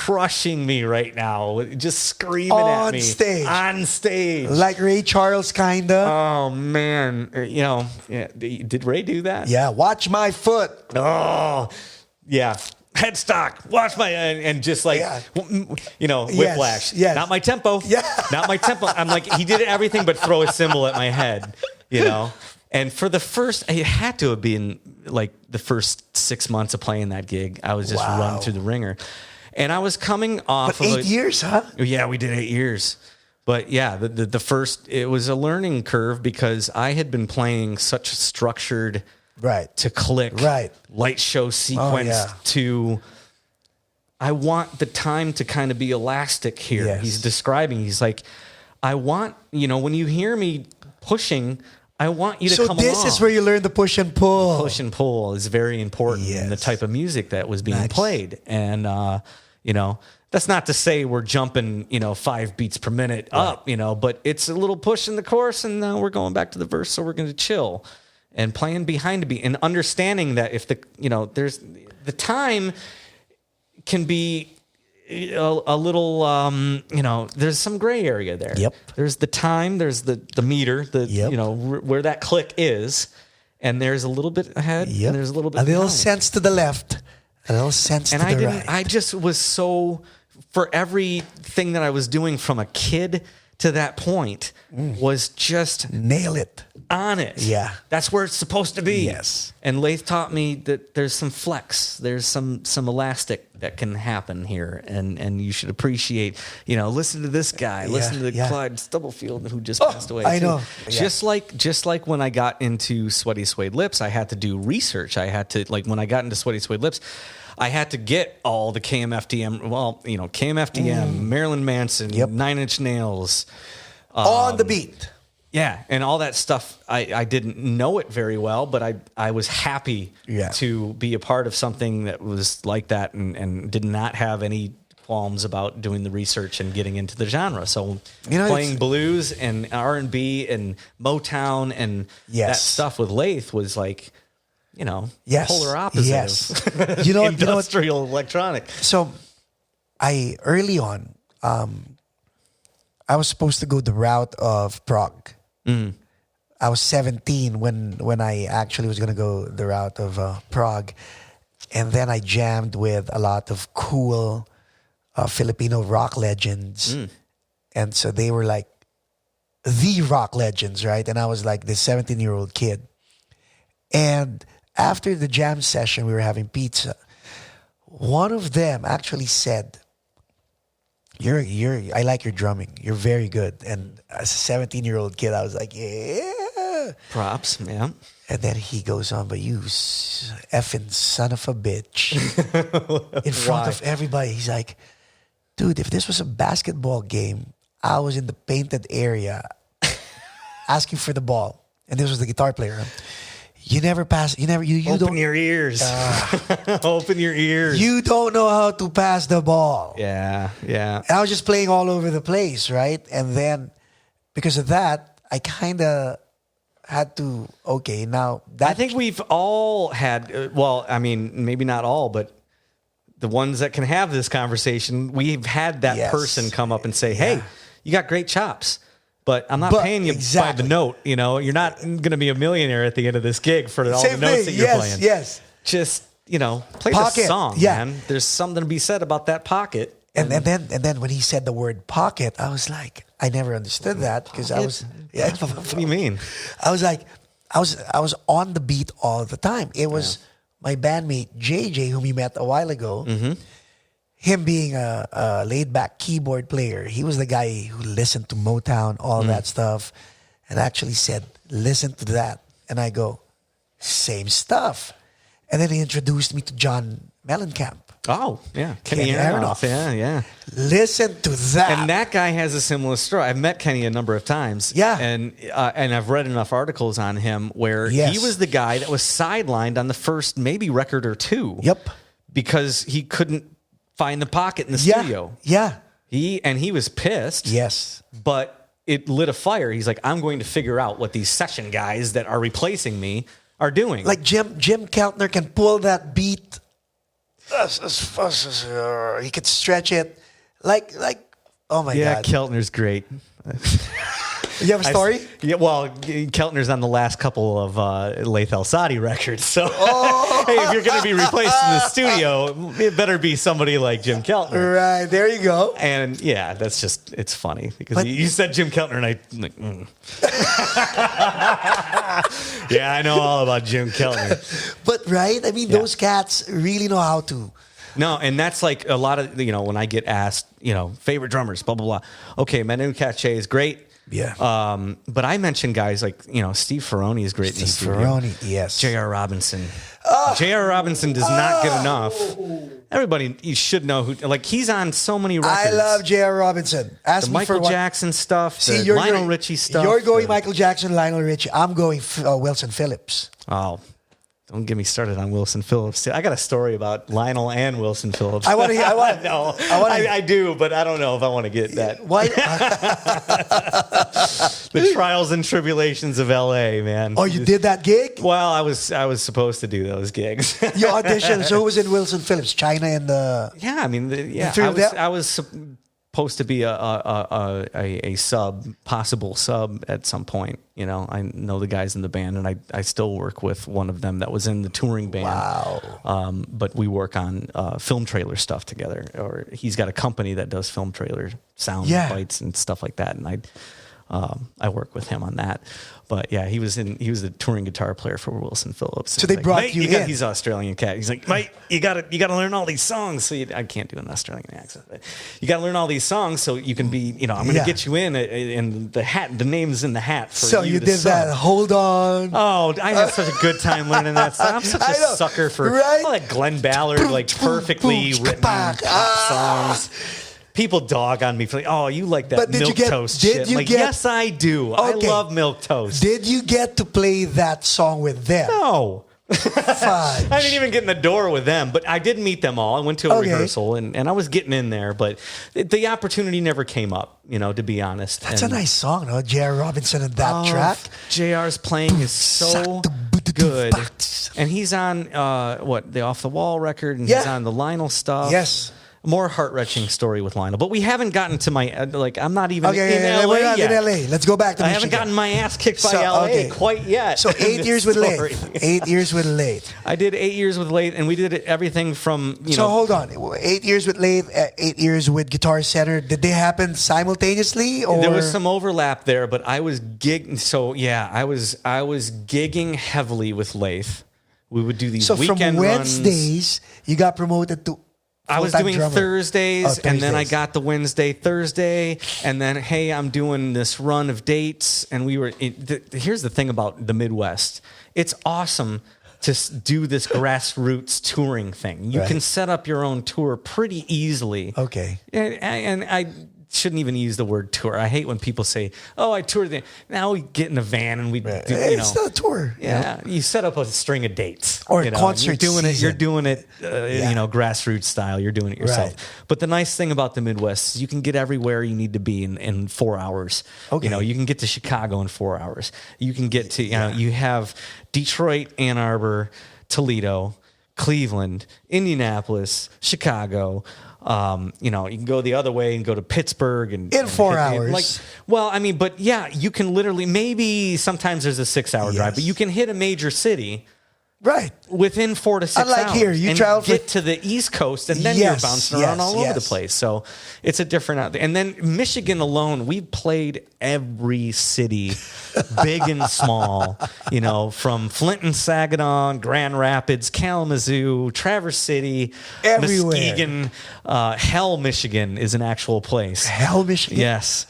crushing me right now, just screaming at me on stage, like Ray Charles, kinda. Oh man, did Ray do that? Yeah, watch my foot. Oh, yeah. Headstock, watch my and just like whiplash. Yes. Not my tempo. Yeah. Not my tempo. I'm like, he did everything but throw a cymbal at my head. And for the first, it had to have been like the first 6 months of playing that gig. I was just run through the ringer, and I was coming off. But 8 years, huh? Yeah, we did 8 years. But yeah, the first, it was a learning curve because I had been playing such structured. Right. To click. Right. Light show sequence to. I want the time to kind of be elastic here. Yes. He's describing. He's like, I want, when you hear me pushing, I want you to come along. So this is where you learn the push and pull. Push and pull is very important in the type of music that was being played. And, that's not to say we're jumping, 5 beats per minute up, but it's a little push in the chorus and now we're going back to the verse. So we're going to chill. And playing behind a beat and understanding that if there's the time can be a little, there's some gray area there. Yep. There's the time, there's the meter, where that click is, and there's a little bit ahead, and there's a little bit behind. Sense to the left, a little sense to the right. I just was so, for everything that I was doing from a kid to that point was just nail it. On it. Yeah. That's where it's supposed to be. Yes. And Laith taught me that there's some flex, there's some elastic that can happen here. And you should appreciate, listen to this guy, listen to Clyde Stubblefield who just passed away. I know. Just like when I got into Sweaty Suede Lips, I had to do research. I had to, when I got into Sweaty Suede Lips, I had to get all the KMFDM, Marilyn Manson, 9 Inch Nails. On the beat. Yeah, and all that stuff, I didn't know it very well, but I was happy to be a part of something that was like that and did not have any qualms about doing the research and getting into the genre. So playing blues and R&B and Motown and that stuff with Laith was like, polar opposite of industrial electronic. So early on, I was supposed to go the route of prog. I was 17 when I actually was going to go the route of prog. And then I jammed with a lot of cool Filipino rock legends. And so they were like the rock legends, right? And I was like this 17-year-old kid. And after the jam session, we were having pizza. One of them actually said, I like your drumming. You're very good. And as a 17-year-old kid, I was like, yeah. Props, yeah. And then he goes on, but you effing son of a bitch. In front of everybody. He's like, dude, if this was a basketball game, I was in the painted area asking for the ball. And this was the guitar player. You never pass. You open don't. Your ears. Open your ears. You don't know how to pass the ball. Yeah. And I was just playing all over the place, right? And then because of that, I kind of had to. Okay, now that I think we've all had. Maybe not all, but the ones that can have this conversation, we've had that person come up and say, "Hey, you got great chops." But I'm not paying you by the note, You're not going to be a millionaire at the end of this gig for all the notes that you're playing. Yes. Just, play pocket. The song, man. There's something to be said about that pocket. And then when he said the word pocket, I was like, I never understood that because I was. Yeah. What do you mean? I was like, I was on the beat all the time. It was my bandmate JJ, whom you met a while ago. Mm-hmm. Him being a laid-back keyboard player, he was the guy who listened to Motown, all that stuff, and actually said, listen to that. And I go, same stuff. And then he introduced me to John Mellencamp. Oh, yeah. Kenny Aronoff. Yeah. Listen to that. And that guy has a similar story. I've met Kenny a number of times. Yeah. And I've read enough articles on him where he was the guy that was sidelined on the first maybe record or two. Yep. Because he couldn't find the pocket in the studio. Yeah. He was pissed. Yes. But it lit a fire. He's like, I'm going to figure out what these session guys that are replacing me are doing. Like Jim Keltner can pull that beat He could stretch it like. Oh my Yeah, God. Keltner's great. You have a story? Yeah, well, Keltner's on the last couple of Laith Al-Saadi records. So, hey, if you're going to be replaced in the studio, it better be somebody like Jim Keltner. Right, there you go. And yeah, that's just, it's funny because you said Jim Keltner and I'm like, yeah, I know all about Jim Keltner. But right, I mean, those cats really know how to. No, and that's like a lot of, when I get asked, favorite drummers, blah, blah, blah. Okay, Manu Katché is great. Yeah. But I mentioned guys like, Steve Ferroni is great in the studio. Ferroni, yes. J.R. Robinson. J.R. Robinson does not get enough. Everybody, you should know who, like, he's on so many records. I love J.R. Robinson. Ask The me Michael for what. Jackson stuff, See, the Lionel Richie stuff. You're going Michael Jackson, Lionel Richie. I'm going Wilson Phillips. Oh, don't get me started on Wilson Phillips. I got a story about Lionel and Wilson Phillips. I want to hear. No, I do, but I don't know if I want to get that. Why? The trials and tribulations of L.A., man. Oh, you did that gig? Well, I was supposed to do those gigs. You auditioned. So who was in Wilson Phillips? China and the. Yeah, I mean, I was supposed to be a possible sub at some point. I know the guys in the band, and I still work with one of them that was in the touring band. Wow. But we work on film trailer stuff together. Or he's got a company that does film trailer sound bites and stuff like that, and I work with him on that. But yeah, he was the touring guitar player for Wilson Phillips. So they brought you in. He's an Australian cat. He's like, mate, you got to learn all these songs. So I can't do an Australian accent, but you got to learn all these songs so you can be. I'm going to get you in, and the name's in the hat. For so you did sing. that. Hold on. Oh, I had such a good time learning that stuff. I'm such a sucker for all that Glenn Ballard, like perfectly written pop songs. People dog on me for like, oh, you like that milquetoast shit. Like, yes, I do. Okay. I love milquetoast. Did you get to play that song with them? No. I didn't even get in the door with them, but I did meet them all. I went to a rehearsal and I was getting in there, but the opportunity never came up, to be honest. That's a nice song, no? J.R. Robinson and that track. JR's playing is so good. And he's on, the Off the Wall record, and he's on the Lionel stuff. Yes. More heart-wrenching story with Lionel, but we haven't gotten to my I'm not even in LA we're not yet. in LA. Let's go back to Michigan. I haven't gotten my ass kicked by LA quite yet. So 8 years with Laith. 8 years with Laith. I did 8 years with Laith, and we did everything from So hold on, 8 years with Laith, 8 years with Guitar Center. Did they happen simultaneously, or there was some overlap there? But I was gigging. So yeah, I was gigging heavily with Laith. We would do these weekend from Wednesdays, you got promoted to. I was doing Thursdays, and then I got the Thursday, and then, hey, I'm doing this run of dates. And here's the thing about the Midwest. It's awesome to do this grassroots touring thing. You can set up your own tour pretty easily. Okay. And I shouldn't even use the word tour. I hate when people say, "Oh, I toured." Now we get in a van and we, it's still a tour. Yeah, you set up a string of dates or a concert. You're doing it, grassroots style. You're doing it yourself. Right. But the nice thing about the Midwest is you can get everywhere you need to be in 4 hours. Okay. You can get to Chicago in 4 hours. You can get to you have Detroit, Ann Arbor, Toledo, Cleveland, Indianapolis, Chicago. You can go the other way and go to Pittsburgh and in 4 hours. But yeah, you can literally, maybe sometimes there's a 6 hour drive, but you can hit a major city within 4 to 6 hours. Unlike here, you travel get to the East Coast and then you're bouncing around all over the place. So it's a different out there. And then Michigan alone, we played every city, big and small, from Flint and Saginaw, Grand Rapids, Kalamazoo, Traverse City, everywhere. Muskegon, Hell, Michigan is an actual place. Hell, Michigan? Yes.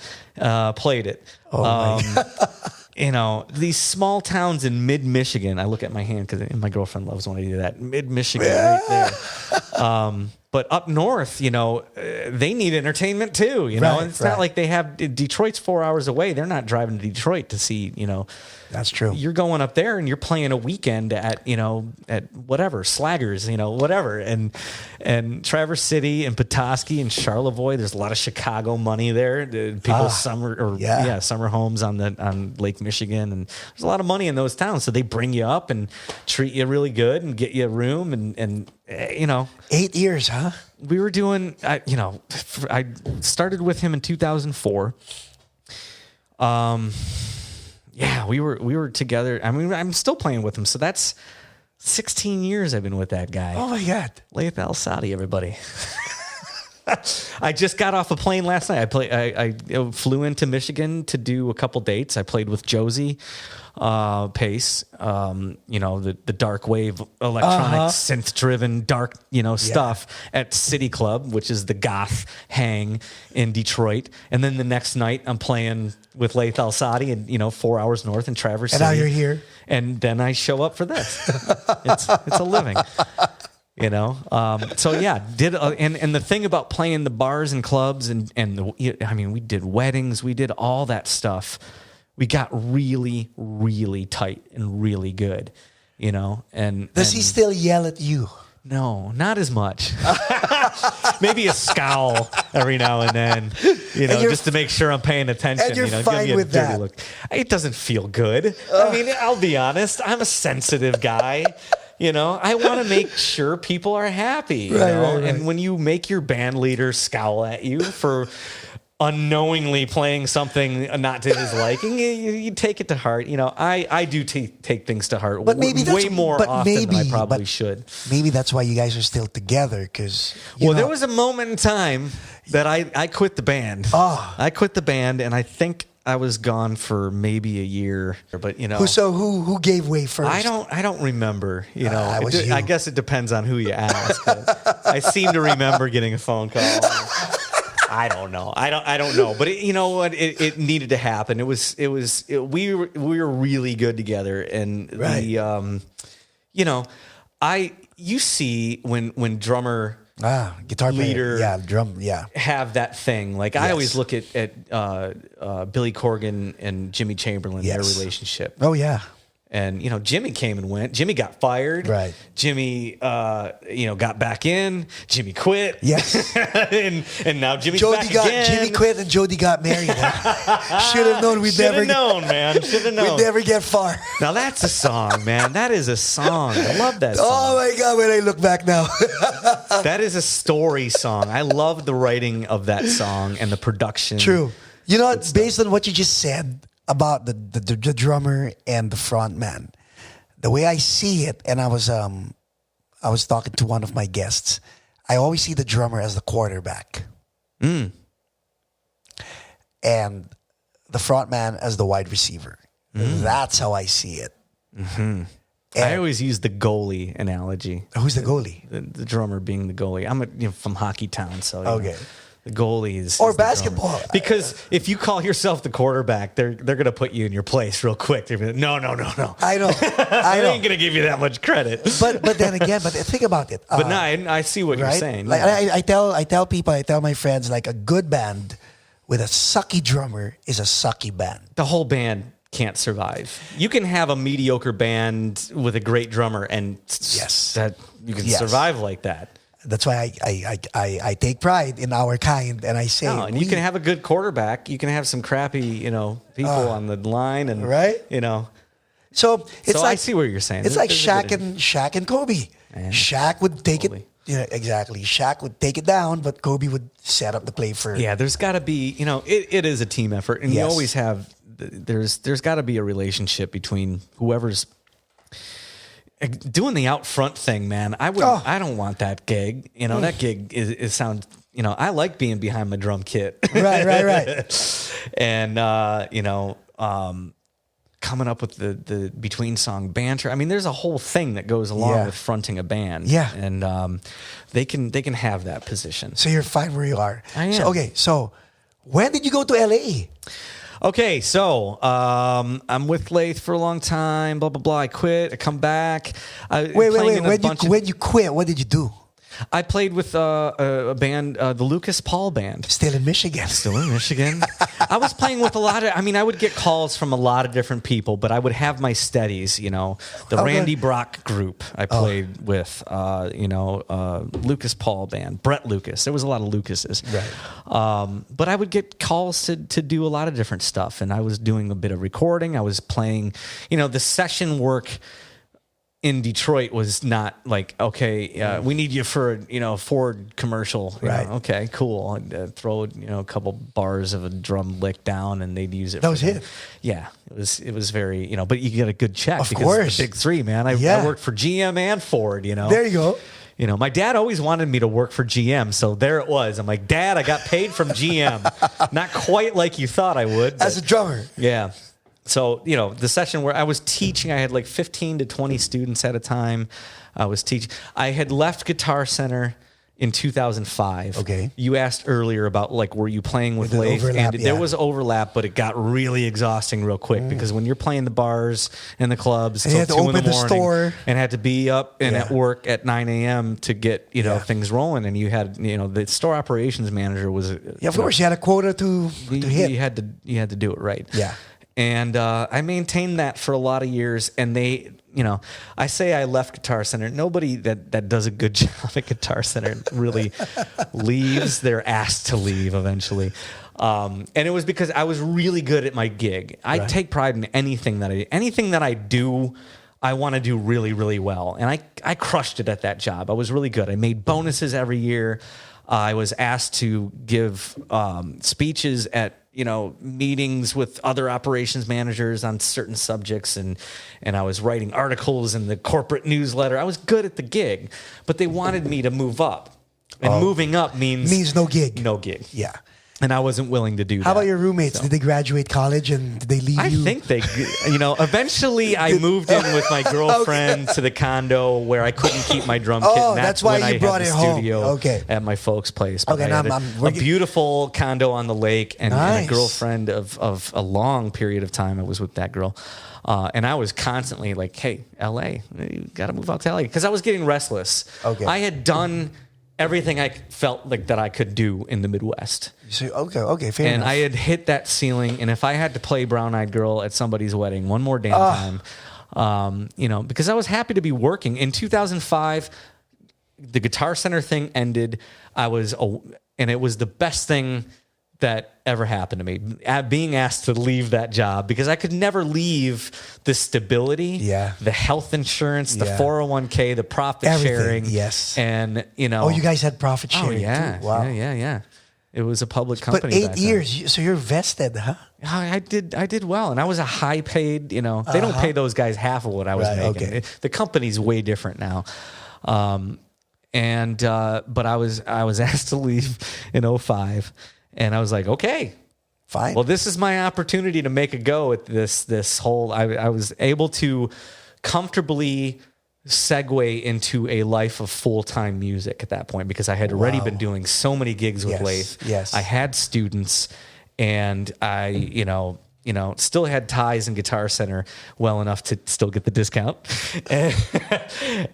Played it. Oh, my God. These small towns in mid-Michigan, I look at my hand because my girlfriend loves when I do that. Mid-Michigan right there. But up north, they need entertainment too, and it's not like they have Detroit's 4 hours away. They're not driving to Detroit to see, That's true. You're going up there and you're playing a weekend at whatever, Slaggers, whatever. And Traverse City and Petoskey and Charlevoix, there's a lot of Chicago money there. People's summer homes on Lake Michigan, and there's a lot of money in those towns. So they bring you up and treat you really good and get you a room and 8 years, huh? we were doing, I started with him in 2004. Yeah, we were together. I mean, I'm still playing with him. So that's 16 years I've been with that guy. Oh my God. Laith Al-Saadi, everybody. I just got off a plane last night. I flew into Michigan to do a couple dates. I played with Josie Pace, the dark wave electronic synth driven dark, stuff at City Club, which is the goth hang in Detroit. And then the next night I'm playing with Laith Al-Saadi and 4 hours north in Traverse City. And now you're here. And then I show up for this. It's a living. So yeah, and the thing about playing the bars and clubs and we did weddings, we did all that stuff. We got really, really tight and really good, and does he still yell at you? No, not as much. Maybe a scowl every now and then, just to make sure I'm paying attention. And you're give fine me a with dirty that. Look. It doesn't feel good. I mean, I'll be honest. I'm a sensitive guy. I want to make sure people are happy. Right. And when you make your band leader scowl at you for unknowingly playing something not to his liking, you take it to heart. I do take things to heart, but maybe way more often than I probably should. Maybe that's why you guys are still together, because there was a moment in time that I quit the band. I quit the band, and I think I was gone for maybe a year, but who gave way first? I don't remember. I guess it depends on who you ask. I seem to remember getting a phone call. I don't know. I don't know. But it needed to happen. We were really good together, and you see when drummer. Guitar leader, player. have that thing. Like I always look at Billy Corgan and Jimmy Chamberlain, their relationship. Oh yeah. And Jimmy came and went. Jimmy got fired. Right. Jimmy, got back in. Jimmy quit. Yes. and now Jimmy's back again. Jimmy quit and Jody got married. Should have known we'd never. Should have known, man. Should have known. We'd never get far. Now that's a song, man. That is a song. I love that song. Oh my God! When I look back now, that is a story song. I love the writing of that song and the production. True. Based on what you just said about the drummer and the front man, the way I see it, and I was talking to one of my guests, I always see the drummer as the quarterback, and the front man as the wide receiver. That's how I see it. Mm-hmm. I always use the goalie analogy. Who's the goalie? The drummer being the goalie. I'm from Hockey Town, so okay. The goalie is or basketball. Because if you call yourself the quarterback, they're going to put you in your place real quick. They're going to no. I know. I ain't going to give you that much credit. But then again, think about it. But no, I see what you're saying. Like I tell people, I tell my friends, like a good band with a sucky drummer is a sucky band. The whole band can't survive. You can have a mediocre band with a great drummer, and that you can survive like that. That's why I take pride in our kind, and I say, and you can have a good quarterback. You can have some crappy, people on the line, and So it's like I see what you're saying. It's like Shaq and Kobe. Yeah. Shaq would take it. Exactly. Shaq would take it down, but Kobe would set up the play for. Yeah, there's got to be. It is a team effort, and you always have. There's got to be a relationship between whoever's doing the out front thing, man. I don't want that gig. That gig is sound. I like being behind my drum kit. Right. And coming up with the between song banter. I mean, there's a whole thing that goes along with fronting a band. Yeah. And they can have that position. So you're fine where you are. I am. So when did you go to LA? Okay, so I'm with Laith for a long time, blah, blah, blah. I quit. I come back. Wait. When you quit, what did you do? I played with a band, the Lucas Paul Band. Still in Michigan. I was playing with I would get calls from a lot of different people, but I would have my steadies, the Randy Brock group I played with, Lucas Paul Band, Brett Lucas. There was a lot of Lucases. Right. But I would get calls to do a lot of different stuff, and I was doing a bit of recording. I was playing, the session work in Detroit was not like, okay, we need you for a Ford commercial. Right. Okay, cool. I'd throw a couple bars of a drum lick down, and they'd use it. That was it. Yeah, it was very but you get a good check of because course. it's the big three, man. I worked for GM and Ford. There you go. My dad always wanted me to work for GM, so there it was. I'm like, Dad, I got paid from GM. Not quite like you thought I would. As a drummer. Yeah. So, the session where I was teaching, I had like 15 to 20 students at a time. I was teaching. I had left Guitar Center in 2005. Okay. You asked earlier about like, were you playing with The Laith? overlap, And there was overlap, but it got really exhausting real quick because when you're playing the bars and the clubs And you till had to 2 in the open the morning store. and had to be up and at work at 9 a.m. to get, things rolling. And you had, the store operations manager was, Of course, you had a quota to hit. You had to do it right. Yeah. And I maintained that for a lot of years. And they, I say I left Guitar Center. Nobody that does a good job at Guitar Center really leaves. They're asked to leave eventually. And it was because I was really good at my gig. I take pride in anything that I do. I want to do really, really well. And I crushed it at that job. I was really good. I made bonuses every year. I was asked to give speeches at meetings with other operations managers on certain subjects, and I was writing articles in the corporate newsletter. I was good at the gig, but they wanted me to move up, and moving up means no gig. No gig. Yeah. And I wasn't willing to do that. How about your roommates? Did they graduate college and did they leave you? I think they, eventually I moved in with my girlfriend to the condo where I couldn't keep my drum kit. Oh, and that's why you brought it home. Studio Okay. at my folks' place. But Okay, I now had a beautiful condo on the lake and Nice. a girlfriend of a long period of time. I was with that girl. And I was constantly like, hey, LA, you got to move out to LA. Because I was getting restless. Okay. I had done everything I felt like that I could do in the Midwest. So, okay, fair And enough. I had hit that ceiling. And if I had to play Brown Eyed Girl at somebody's wedding one more damn time, because I was happy to be working. In 2005, the Guitar Center thing ended. And it was the best thing that ever happened to me, being asked to leave that job, because I could never leave the stability, the health insurance, the 401k, the profit Everything, sharing. yes. And, Oh, you guys had profit sharing yeah, too. Wow. Yeah. It was a public company. But 8 back then. years, so you're vested, huh? I did well, and I was a high paid. They don't pay those guys half of what I was making. okay. The company's way different now, but I was asked to leave in 2005, and I was like, okay, Fine. well, this is my opportunity to make a go at this whole. I was able to comfortably segue into a life of full-time music at that point, because I had already been doing so many gigs with Laith. Yes. I had students, and I, still had ties in Guitar Center well enough to still get the discount.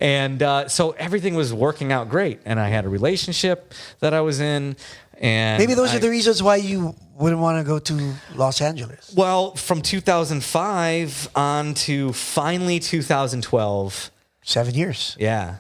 and so everything was working out great. And I had a relationship that I was in. And maybe those are the reasons why you wouldn't want to go to Los Angeles. Well, from 2005 on to finally 2012. 7 years. Yeah.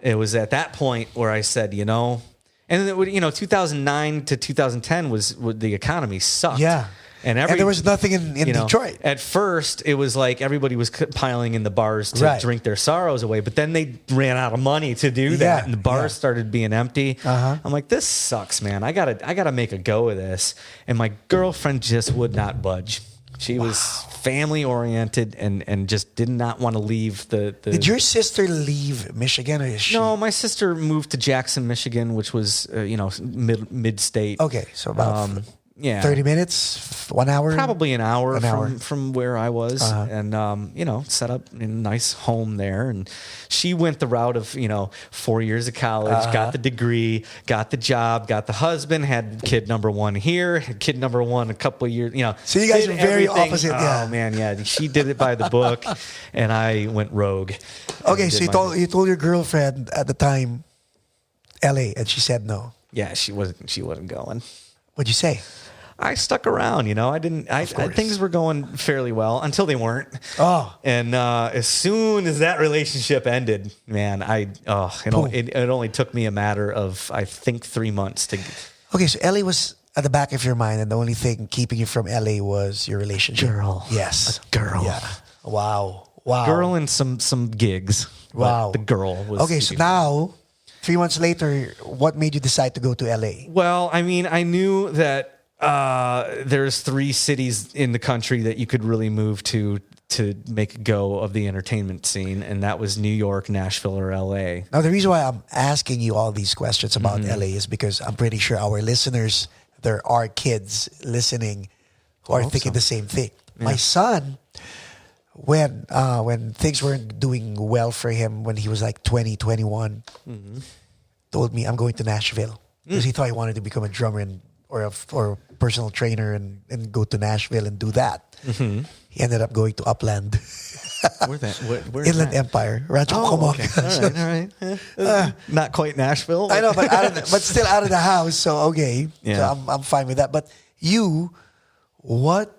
It was at that point where I said, and then, 2009 to 2010 was the economy sucked. Yeah. And there was nothing in Detroit. At first, it was like everybody was piling in the bars to drink their sorrows away, but then they ran out of money to do that, and the bars started being empty. I'm like, this sucks, man. I gotta make a go of this. And my girlfriend just would not budge. She was family oriented and just did not want to leave the. Did your sister leave Michigan, or is she? No, my sister moved to Jackson, Michigan, which was mid state. Okay, so about 30 minutes, 1 hour, probably an hour from where I was, and set up a nice home there. And she went the route of 4 years of college, got the degree, got the job, got the husband, had kid number one here, had kid number one a couple of years. So you guys are very everything. opposite. Oh man, yeah. She did it by the book, and I went rogue. Okay, so you told your girlfriend at the time, LA, and she said no. Yeah, she wasn't going. What'd you say? I stuck around, things were going fairly well until they weren't. Oh. And as soon as that relationship ended, man, it only took me a matter of, I think, 3 months to. Okay, so LA was at the back of your mind, and the only thing keeping you from LA was your relationship. Girl. Yes. A girl. Yeah. Wow. Wow. Girl and some gigs. Wow. But the girl was... Okay, so now, 3 months later, what made you decide to go to LA? Well, I mean, I knew that there's 3 cities in the country that you could really move to make a go of the entertainment scene, and that was New York, Nashville, or LA. Now, the reason why I'm asking you all these questions about LA is because I'm pretty sure our listeners, there are kids listening who are thinking the same thing. Yeah. My son, when things weren't doing well for him, when he was like 20, 21, told me, I'm going to Nashville. Because he thought he wanted to become a drummer or a personal trainer and go to Nashville and do that. He ended up going to Upland. Where's that? Where's Inland that? Empire. Rancho Cucamonga. All right. Not quite Nashville. I know, but still out of the house. So, okay. Yeah. So I'm fine with that. But you, what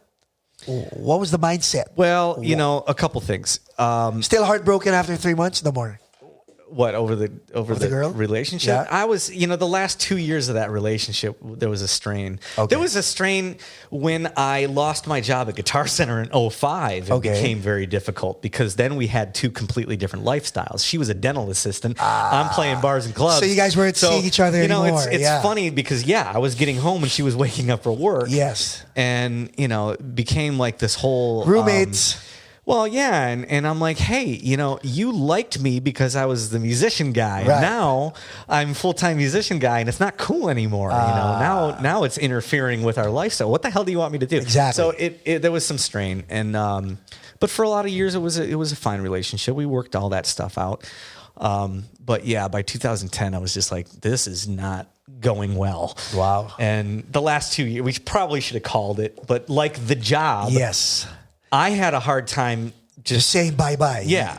was the mindset? Well, a couple things. Still heartbroken after 3 months? No more. What, over the girl? relationship? Yeah. I was, the last 2 years of that relationship, there was a strain. Okay. There was a strain when I lost my job at Guitar Center in 2005. It became very difficult because then we had 2 completely different lifestyles. She was a dental assistant. I'm playing bars and clubs. So you guys weren't seeing each other anymore. It's funny because, I was getting home and she was waking up for work. Yes. And, it became like this whole... roommates. Well, yeah, and I'm like, hey, you liked me because I was the musician guy. Right. Now I'm full-time musician guy, and it's not cool anymore. Now it's interfering with our lifestyle. What the hell do you want me to do? Exactly. So there was some strain, and but for a lot of years it was a fine relationship. We worked all that stuff out. But yeah, by 2010, I was just like, this is not going well. Wow. And the last 2 years, we probably should have called it, but like the job. Yes. I had a hard time Just saying bye-bye. Yeah.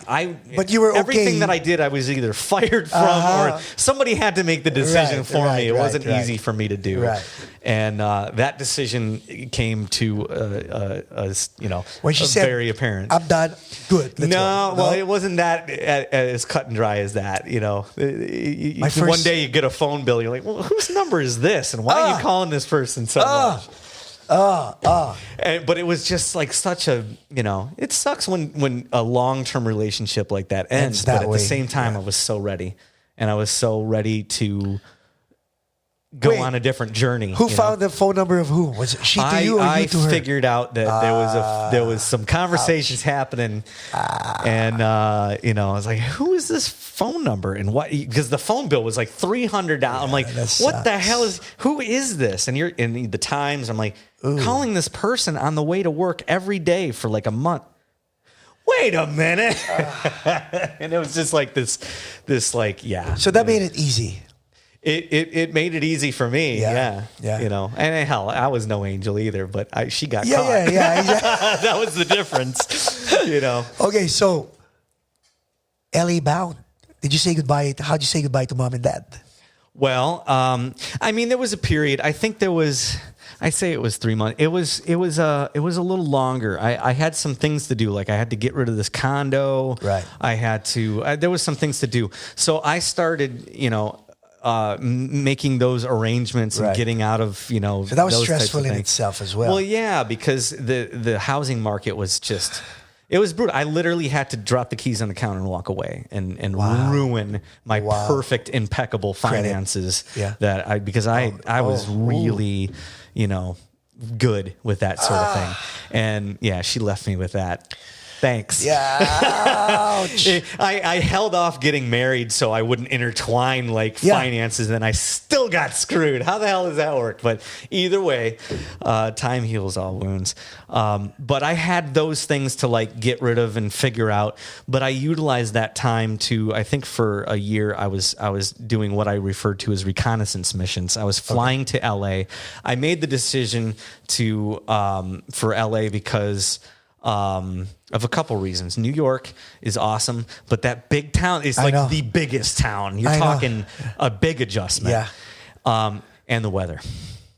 But you were okay. Everything that I did, I was either fired from or somebody had to make the decision for me. It wasn't easy for me to do. Right. And that decision came to, when she said, very apparent. I'm done. Good. Let's go. Well, it wasn't that as cut and dry as that. One day you get a phone bill. You're like, well, whose number is this? And why are you calling this person so much? But it was just like such a, it sucks when a long-term relationship like that ends. But at the same time, I was so ready. And I was so ready to go on a different journey. Who found the phone number of whom? Was it she to you or you to her? I figured out that there was some conversations happening. And, I was like, who is this phone number? And what? Because the phone bill was like $300. I'm like, what the hell who is this? And you're in the Times. I'm like, calling this person on the way to work every day for like a month. Wait a minute. And it was just like this like, yeah. So that made it easy. It made it easy for me. Yeah. And hell, I was no angel either, but she got caught. Yeah. That was the difference, Okay, so LA bound. Did you say goodbye? How'd you say goodbye to mom and dad? Well, there was a period. I think there was. I say it was 3 months. It was a little longer. I had some things to do. Like I had to get rid of this condo. Right. I had to. There was some things to do. So I started, making those arrangements and getting out of, So that was stressful in itself as well. Well, yeah, because the housing market was just. It was brutal. I literally had to drop the keys on the counter and walk away and ruin my perfect, impeccable finances. Yeah. Because I was really, good with that sort of thing. And yeah, she left me with that. Thanks. Yeah. Ouch. I held off getting married so I wouldn't intertwine finances, and I still got screwed. How the hell does that work? But either way, time heals all wounds. But I had those things to get rid of and figure out. But I utilized that time to, I think for a year, I was doing what I referred to as reconnaissance missions. I was flying to LA. I made the decision for LA because of a couple reasons. New York is awesome, but that big town is the biggest town. You're talking a big adjustment. Yeah. And the weather.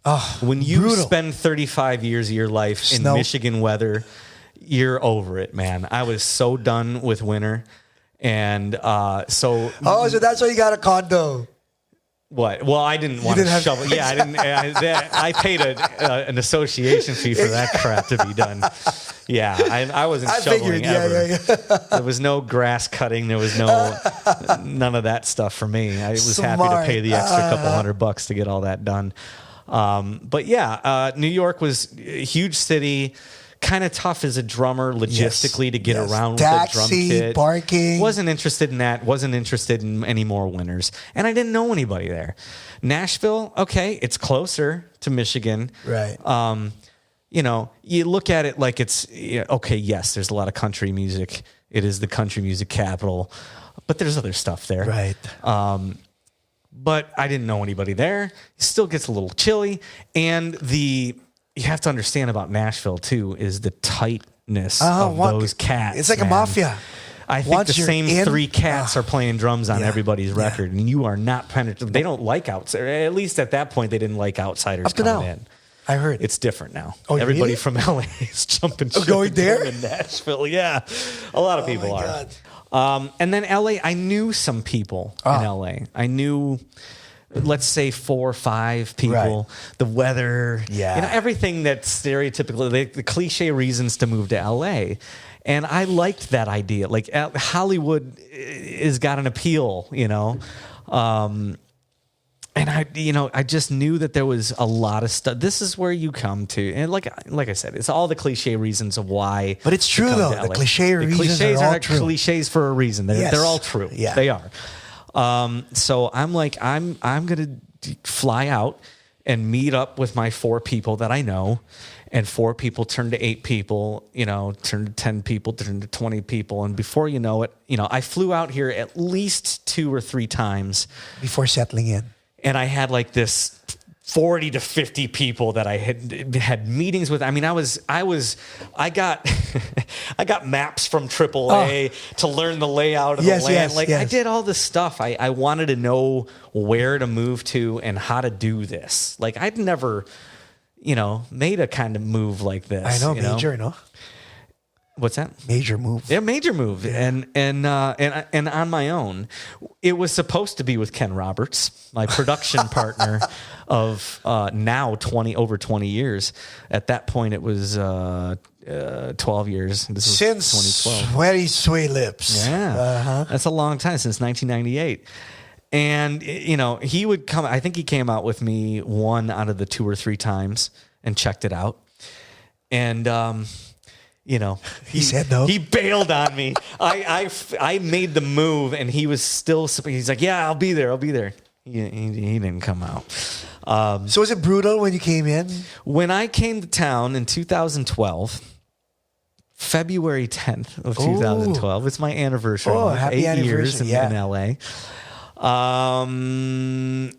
Oh, when you brutal. spend 35 years of your life in Michigan weather, you're over it, man. I was so done with winter. And so that's why you got a condo. What? Well, I didn't want to shovel. Yeah, I didn't. I paid an association fee for that crap to be done. Yeah, I wasn't shoveling ever. There was no grass cutting. There was none of that stuff for me. I was happy to pay the extra couple $100 to get all that done. But yeah, New York was a huge city. Kind of tough as a drummer logistically to get around with a drum kit. Parking. Wasn't interested in that. Wasn't interested in any more winners. And I didn't know anybody there. Nashville, okay, it's closer to Michigan. Right. You know, you look at it like it's, okay, yes, there's a lot of country music. It is the country music capital. But there's other stuff there. Right. But I didn't know anybody there. It still gets a little chilly. And you have to understand about Nashville, too, is the tightness of those cats. It's like a mafia. I think the same three cats are playing drums on everybody's record, and you are not penetrating. They don't like outsiders. At least at that point, they didn't like outsiders coming in. I heard it's different now. Oh, everybody really? from LA is jumping ship going there in Nashville. Yeah, a lot of people are. And then LA, I knew some people in LA. I knew, let's say 4 or 5 people. Right. The weather, everything that's stereotypical, the cliche reasons to move to LA. And I liked that idea. Like Hollywood has got an appeal, and I just knew that there was a lot of stuff. This is where you come to, and like I said, it's all the cliche reasons of why. But it's true though. The cliches are all true. Cliches for a reason. They're all true. Yeah. They are. So I'm like, I'm gonna fly out and meet up with my 4 people that I know, and 4 people turn to 8 people, turn to 10 people, turn to 20 people, and before you know it, I flew out here at least 2 or 3 times before settling in. And I had like this 40 to 50 people that I had meetings with. I mean, I got maps from AAA to learn the layout of the land. I did all this stuff. I wanted to know where to move to and how to do this. Like I'd never, made a kind of move like this. I know, major, no? What's that? Major move. Yeah, major move. Yeah. And on my own. It was supposed to be with Ken Roberts, my production partner of now over 20 years. At that point, it was 12 years. This was since 2012. Sweaty Sway Lips. Yeah. That's a long time, since 1998. And, he would come. I think he came out with me 1 out of the 2 or 3 times and checked it out. And... he said no. He bailed on me. I made the move, and he was still. He's like, "Yeah, I'll be there. He didn't come out. So was it brutal when you came in? When I came to town in 2012, February 10th of 2012. It's my anniversary. Happy 8 years anniversary, in LA.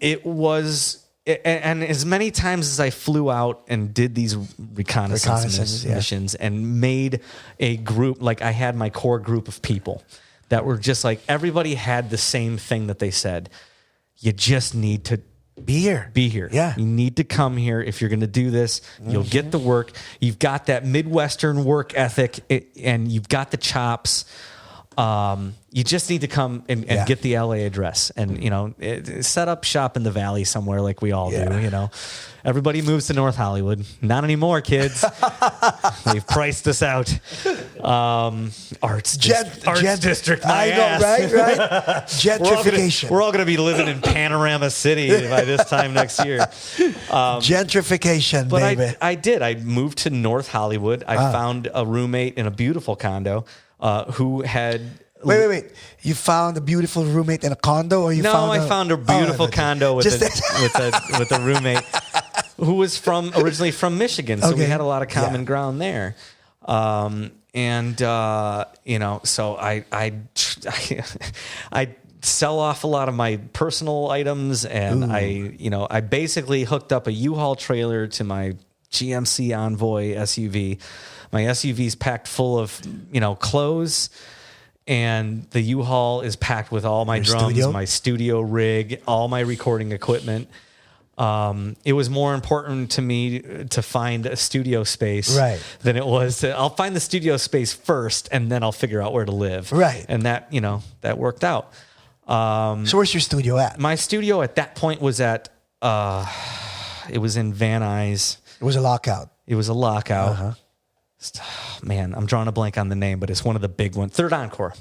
It was. And as many times as I flew out and did these reconnaissance missions and made a group, like I had my core group of people that were just like, everybody had the same thing that they said. You just need to be here. Yeah. You need to come here. If you're going to do this, you'll get the work. You've got that Midwestern work ethic and you've got the chops. You just need to come and get the LA address and, set up shop in the Valley somewhere like we all do, Everybody moves to North Hollywood. Not anymore, kids. They've priced us out. Arts district, my ass. Right? Gentrification. We're all going to be living in Panorama City by this time next year. Gentrification, but baby. I did. I moved to North Hollywood. I found a roommate in a beautiful condo who had... Wait. You found a beautiful roommate in a condo, or I found a beautiful condo with a roommate who was originally from Michigan, so we had a lot of common ground there. So I sell off a lot of my personal items, and I basically hooked up a U-Haul trailer to my GMC Envoy SUV. My SUV's packed full of clothes. And the U-Haul is packed with all my drums, my studio rig, all my recording equipment. It was more important to me to find a studio space than it was I'll find the studio space first, and then I'll figure out where to live. Right. And that worked out. So where's your studio at? My studio at that point was it was in Van Nuys. It was a lockout. Uh-huh. man, I'm drawing a blank on the name, but it's one of the big ones. Third Encore.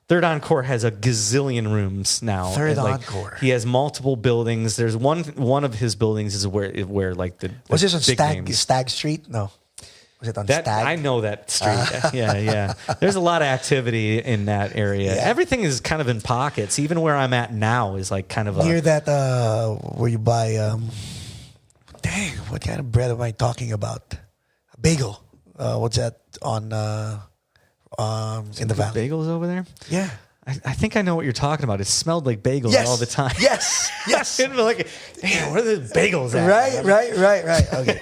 Third Encore has a gazillion rooms now. Third Encore. He has multiple buildings. There's one of his buildings is where like the was this on big names. Stag Street? No. Was it on That Stag? I know that street. Yeah. There's a lot of activity in that area. Yeah. Everything is kind of in pockets. Even where I'm at now is like kind of near that where you buy dang, what kind of bread am I talking about? A bagel. What's that on in the valley? bagels over there. Yeah. I think I know what you're talking about. It smelled like bagels all the time. Yes. Like, damn, where are the bagels at? Right. Okay.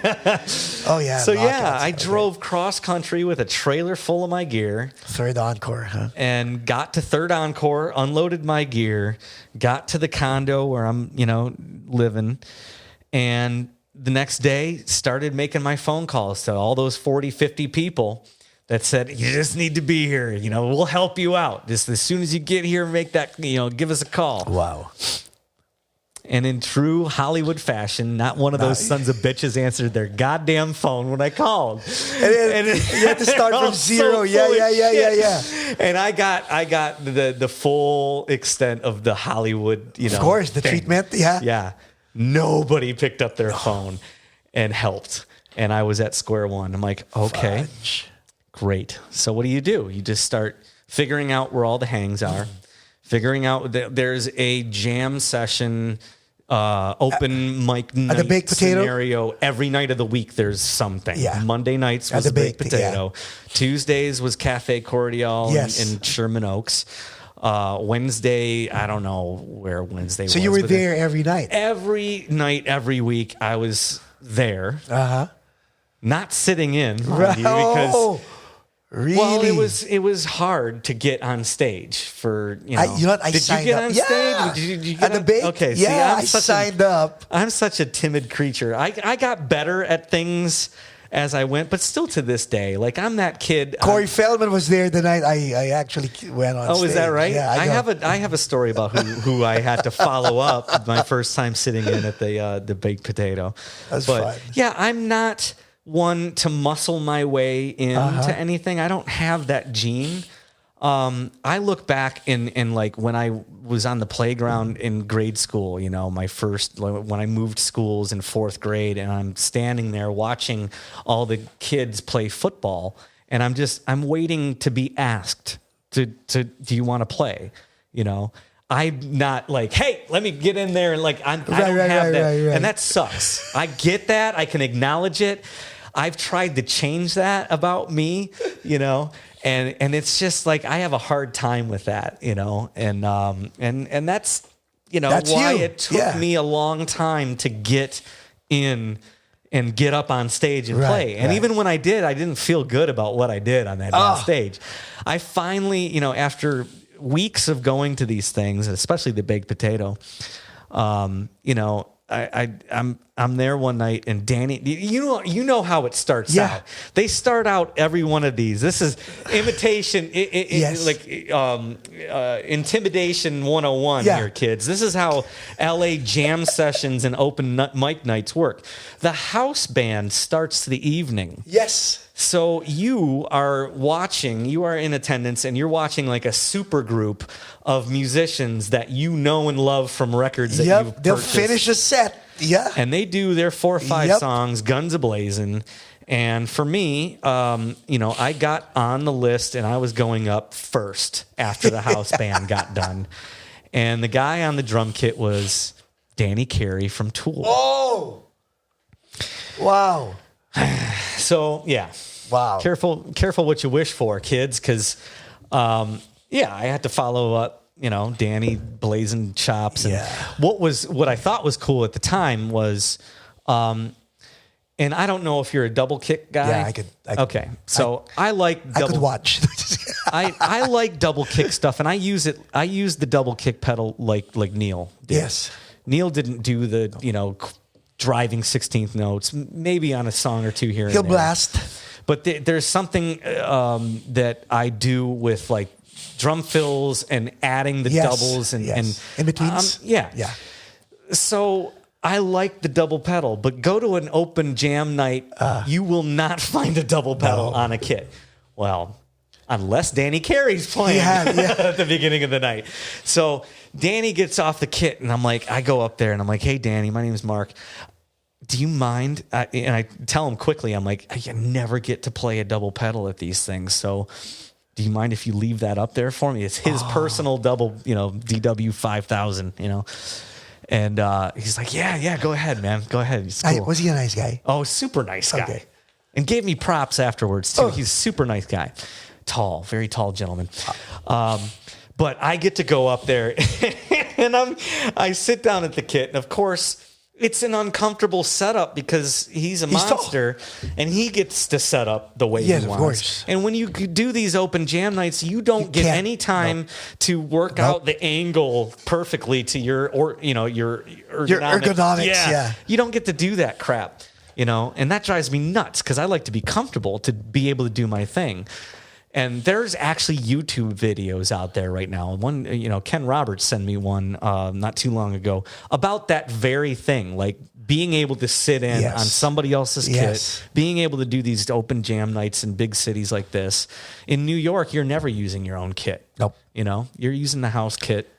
Oh yeah. So I drove cross country with a trailer full of my gear. Third Encore, huh? And got to Third Encore, unloaded my gear, got to the condo where I'm, living, and the next day started making my phone calls to all those 40, 50 people that said, you just need to be here. We'll help you out. Just as soon as you get here, make that, give us a call. Wow. And in true Hollywood fashion, not one of those sons of bitches answered their goddamn phone when I called. And you had to start from zero. Yeah. And I got the full extent of the Hollywood, Of course, the thing. treatment. Yeah. Yeah. Nobody picked up their phone and helped. And I was at square one. I'm like, okay. Fudge. Great. So what do? You just start figuring out where all the hangs are, figuring out that there's a jam session, open mic night the Baked Potato? scenario every night of the week. There's something. Yeah. Monday nights was the the Baked Baked, Potato. Tuesdays was Cafe Cordial in Sherman Oaks. Wednesday, I don't know where Wednesday was. So you were there every night? Every night, every week, I was there. Uh-huh. Not sitting in, mind you, because... Really? Well, it was hard to get on stage for, I Did signed you get up. on Yeah. stage? Did you get At the Bake? Okay. Yeah, I see, signed up. I'm such a timid creature. I got better at things as I went, but still to this day, like I'm that kid. Corey Feldman was there the night I actually went on stage. Oh, is that right? Yeah, I have a story about who I had to follow up my first time sitting in at the Baked Potato. That's but fun. yeah, I'm not one to muscle my way into anything. I don't have that gene. I look back in like when I was on the playground in grade school, my first, when I moved schools in 4th grade, and I'm standing there watching all the kids play football, and I'm waiting to be asked to do you want to play? I'm not like, hey, let me get in there and like I don't have that, and that sucks. I get that. I can acknowledge it. I've tried to change that about me, and it's just like I have a hard time with that, and that's That's why you. it took me a long time to get in and get up on stage and play. And even when I did, I didn't feel good about what I did on that damn stage. I finally, after weeks of going to these things, especially the Baked Potato, I'm there one night, and Danny, you know how it starts out. They start out every one of these. This is imitation, intimidation 101 here, kids. This is how LA jam sessions and open mic nights work. The house band starts the evening. Yes. So you are in attendance, and you're watching like a super group of musicians that you know and love from records that you've purchased. They'll finish a set. Yeah. And they do their 4 or 5 songs, guns a-blazing. And for me, I got on the list, and I was going up first after the house band got done. And the guy on the drum kit was Danny Carey from Tool. Oh! Wow. So, yeah. Wow. Careful what you wish for, kids, because, I had to follow up, Danny blazing chops. And what I thought was cool at the time was, and I don't know if you're a double kick guy. Yeah, I could. Okay. So I like double. I could watch. I like double kick stuff, and I use the double kick pedal like Neil did. Yes. Neil didn't do the, driving 16th notes, maybe on a song or two here and He'll there. blast. But there's something that I do with like drum fills and adding the doubles and in betweens. Yeah. So I like the double pedal, but go to an open jam night, you will not find a double pedal on a kit. Well, unless Danny Carey's playing at the beginning of the night. So Danny gets off the kit, and I go up there, and I'm like, hey, Danny, my name is Mark. Do you mind? And I tell him quickly, I'm like, I never get to play a double pedal at these things. So do you mind if you leave that up there for me? It's his personal double, DW 5000, And he's like, yeah, go ahead, man. Go ahead. It's cool. Was he a nice guy? Oh, super nice guy. Okay. And gave me props afterwards, too. He's a super nice guy. Tall, very tall gentleman. But I get to go up there, and I sit down at the kit, and of course, it's an uncomfortable setup because he's a monster, and he gets to set up the way he wants. Of course. And when you do these open jam nights, you don't get any time to work out the angle perfectly to your ergonomics. Yeah. You don't get to do that crap, and that drives me nuts because I like to be comfortable to be able to do my thing. And there's actually YouTube videos out there right now. One, Ken Roberts sent me one not too long ago about that very thing, like being able to sit in on somebody else's kit, being able to do these open jam nights in big cities like this. In New York, you're never using your own kit. Nope. You're using the house kit.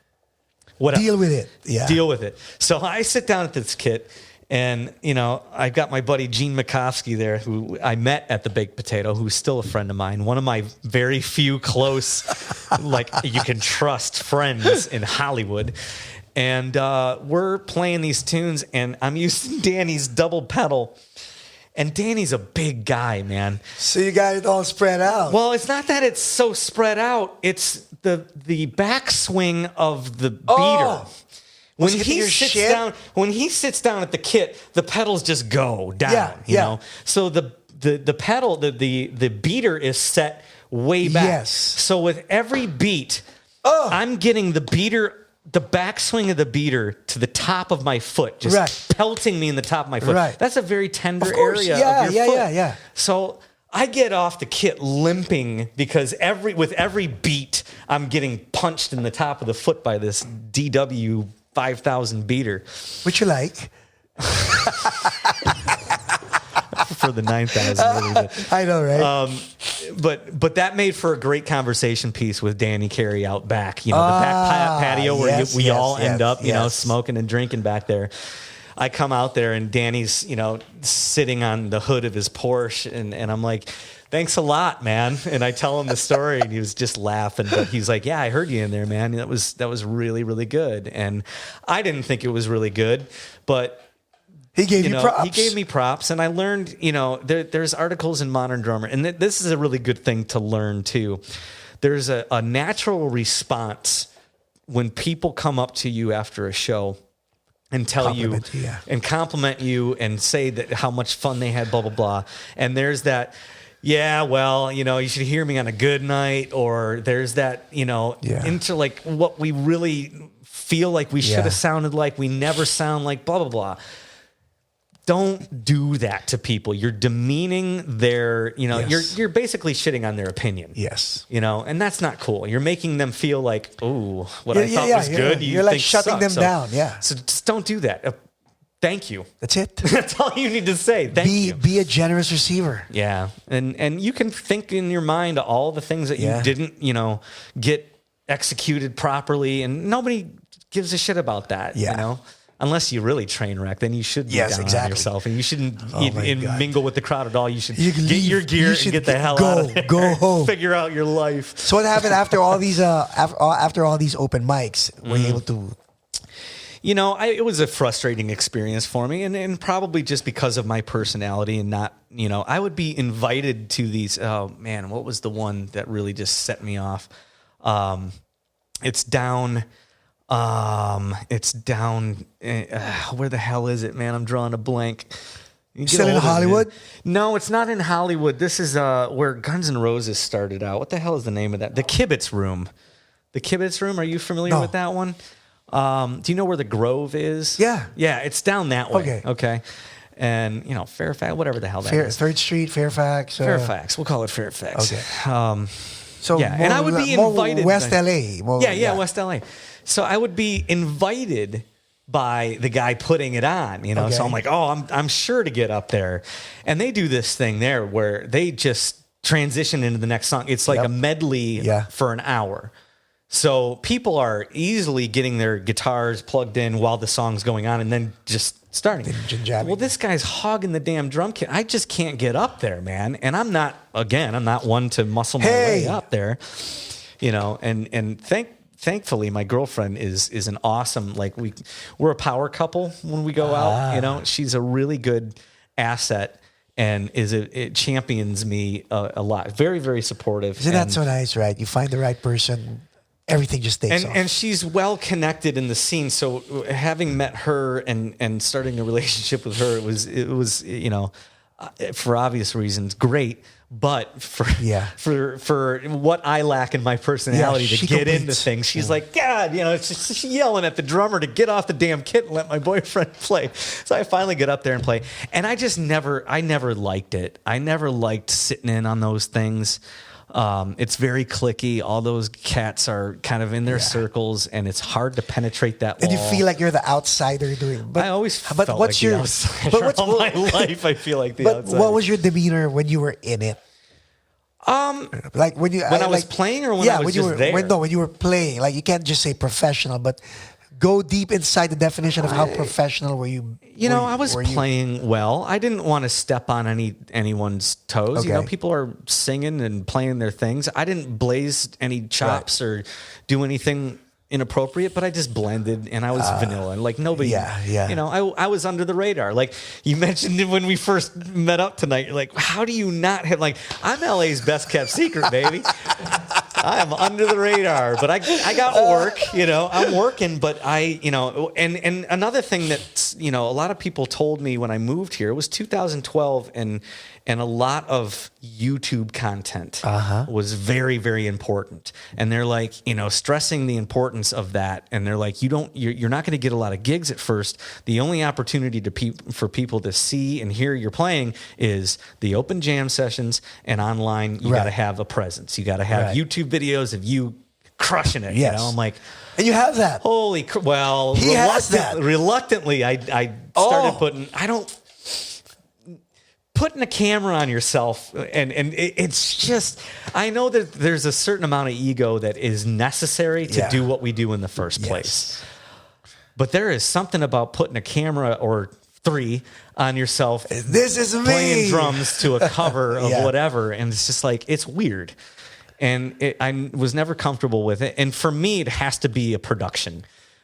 Deal with it. Yeah. Deal with it. So I sit down at this kit. And, I've got my buddy Gene Makovsky there, who I met at the Baked Potato, who's still a friend of mine. One of my very few close, you can trust friends in Hollywood. And we're playing these tunes, and I'm using Danny's double pedal. And Danny's a big guy, man. So you got it all spread out. Well, it's not that it's so spread out. It's the backswing of the beater. When he sits down at the kit, the pedals just go down. You know, so the pedal, the beater is set way back. Yes. So with every beat, I'm getting the backswing of the beater to the top of my foot, just pelting me in the top of my foot. Right. That's a very tender area of your foot. Yeah. So I get off the kit limping because with every beat, I'm getting punched in the top of the foot by this DW 5000 beater. Which you like? For the 9000 really, I know, right? But that made for a great conversation piece with Danny Carey out back. The back patio where we all end up, smoking and drinking back there. I come out there and Danny's, sitting on the hood of his Porsche, and I'm like, thanks a lot, man. And I tell him the story, and he was just laughing. But he's like, yeah, I heard you in there, man. That was really, really good. And I didn't think it was really good, but he gave you props. He gave me props, and I learned, there's articles in Modern Drummer, and this is a really good thing to learn too. There's a natural response when people come up to you after a show and tell you and compliment you and say that how much fun they had, blah, blah, blah. And there's that, yeah, well, you should hear me on a good night, or there's that, into like what we really feel like we should have sounded like, we never sound like, blah, blah, blah. Don't do that to people. You're demeaning their, you're basically shitting on their opinion. Yes. And that's not cool. You're making them feel like, oh, what I thought was good, you're like shutting them down. Yeah. So just don't do that. Thank you. That's it. That's all you need to say. Thank you. Be a generous receiver. Yeah. And you can think in your mind all the things that you didn't, get executed properly, and nobody gives a shit about that, Unless you really train wreck, then you should be down on yourself, and you shouldn't mingle with the crowd at all. You should get your gear and get the hell out of there. Go home. Figure out your life. So what happened after all these after all these open mics? Were you able to? It was a frustrating experience for me, and probably just because of my personality and not, I would be invited to these. Oh man, what was the one that really just set me off? It's down. Where the hell is it, man? I'm drawing a blank. Still in Hollywood? No, it's not in Hollywood. This is where Guns N' Roses started out. What the hell is the name of that? The Kibitz Room. The Kibitz Room. Are you familiar with that one? Do you know where the Grove is? Yeah. Yeah, it's down that way. Okay. And, Fairfax, whatever the hell that is. 3rd Street, Fairfax. Fairfax. We'll call it Fairfax. Okay. And I would be invited. West LA. West LA. So I would be invited by the guy putting it on, So I'm like, I'm sure to get up there. And they do this thing there where they just transition into the next song. It's like a medley for an hour. So people are easily getting their guitars plugged in while the song's going on and then just starting. Well, this guy's hogging the damn drum kit. I just can't get up there, man. And I'm not one to muscle my way up there, you know, and thankfully my girlfriend is an awesome, like we're a power couple when we go out, you know, she's a really good asset and it champions me a lot. Very, very supportive. Isn't that so nice, right? You find the right person, everything just takes off. And she's well connected in the scene. So having met her and starting a relationship with her, it was you know, for obvious reasons, great. But for what I lack in my personality to get into things, she's like, God, you know, she's yelling at the drummer to get off the damn kit and let my boyfriend play. So I finally get up there and play. And I never liked it. I never liked sitting in on those things. It's very cliquey. All those cats are kind of in their circles, and it's hard to penetrate that wall. And you feel like you're the outsider doing. But I always felt like the outsider all my life. I feel like the outsider. But what was your demeanor when you were in it? Like when I was playing, or when I was just there. When you were playing, like you can't just say professional, but go deep inside the definition of how professional were you. You know, I was playing well. I didn't want to step on anyone's toes. Okay. You know, people are singing and playing their things. I didn't blaze any chops or do anything inappropriate, but I just blended and I was vanilla. And like nobody, you know, I was under the radar. Like you mentioned when we first met up tonight, you're like, how do you not have, like, I'm LA's best kept secret, baby. I am under the radar, but I got work, you know, I'm working, but you know, and another thing that, you know, a lot of people told me when I moved here, it was 2012 and a lot of YouTube content was very, very important. And they're like, you know, stressing the importance of that. And they're like, you're not going to get a lot of gigs at first. The only opportunity for people to see and hear your playing is the open jam sessions and online. You got to have a presence. You got to have YouTube videos of you crushing it. Yes. You know, I'm like, and you have that. Well, reluctantly, I started putting a camera on yourself, and it's just, I know that there's a certain amount of ego that is necessary to do what we do in the first place. But there is something about putting a camera or three on yourself. This is me playing drums to a cover of whatever, and it's just like, it's weird. And I was never comfortable with it. And for me, it has to be a production.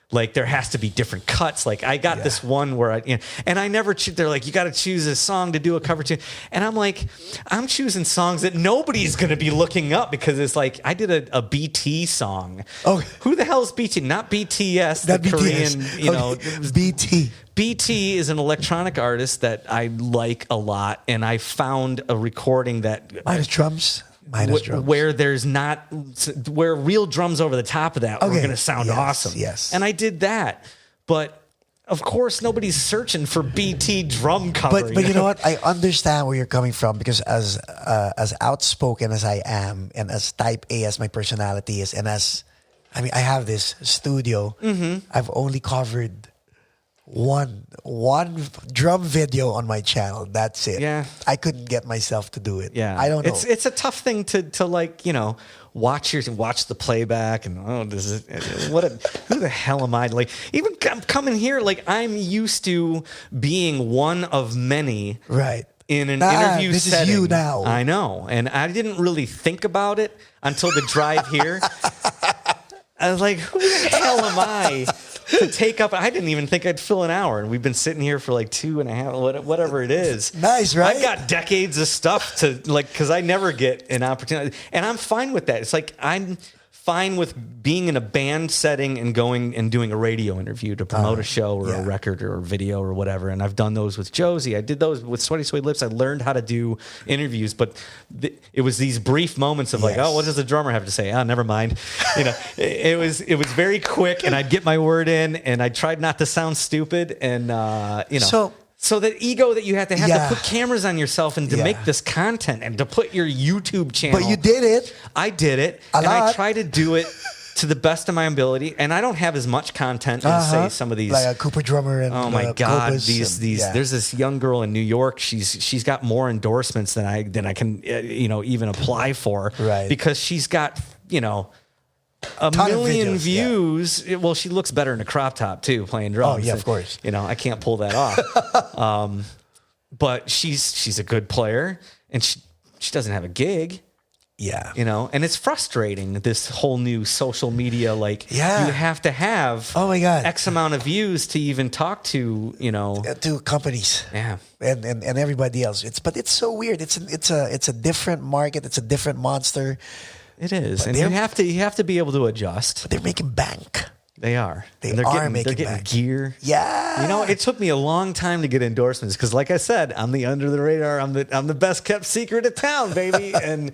Like there has to be different cuts. Like I got this one where and I never, they're like, you got to choose a song to do a cover to. And I'm like, I'm choosing songs that nobody's going to be looking up because it's like, I did a BT song. Oh, who the hell is BT? Not BTS, the Korean, you know. BT. BT is an electronic artist that I like a lot. And I found a recording that. Minus drums. Where where real drums over the top of that were going to sound awesome. Yes. And I did that. But of course, nobody's searching for BT drum cover. But you know what? I understand where you're coming from because as outspoken as I am and as type A as my personality is, and I have this studio, I've only covered one drum video on my channel. That's it. Yeah. I couldn't get myself to do it. Yeah. I don't know. It's a tough thing to like, you know, watch the playback and who the hell am I? Like even coming here, like I'm used to being one of many. Right. In an interview this setting. Is you now. I know. And I didn't really think about it until the drive here. I was like, who the hell am I to take up? I didn't even think I'd fill an hour. And we've been sitting here for like 2.5, whatever it is. Nice, right? I've got decades of stuff to like, because I never get an opportunity. And I'm fine with that. It's like, I'm fine with being in a band setting and going and doing a radio interview to promote a show or a record or a video or whatever. And I've done those with Josie. I did those with Sweaty Suede Lips. I learned how to do interviews, but it was these brief moments of like, oh, what does the drummer have to say? Oh, never mind. You know, it was very quick, and I'd get my word in, and I tried not to sound stupid, and you know. So the ego that you have to put cameras on yourself and to make this content and to put your YouTube channel. But you did it. I did it. I try to do it to the best of my ability, and I don't have as much content as say some of these, like a Cooper drummer and oh my god, Cobus these there's this young girl in New York. She's got more endorsements than I can even apply for, right? Because she's got a million views. Yeah. Well, she looks better in a crop top too, playing drums. Oh yeah, of course. I can't pull that off. But she's a good player, and she doesn't have a gig. Yeah. And it's frustrating, this whole new social media, you have to have oh my god X amount of views to even talk to, to companies. Yeah. And everybody else. It's so weird. It's a different market, it's a different monster. It is. But and you have to be able to adjust. But they're making bank. They are. They're getting bank. Gear. Yeah. It took me a long time to get endorsements because, like I said, I'm the under the radar. I'm the best kept secret of town, baby. And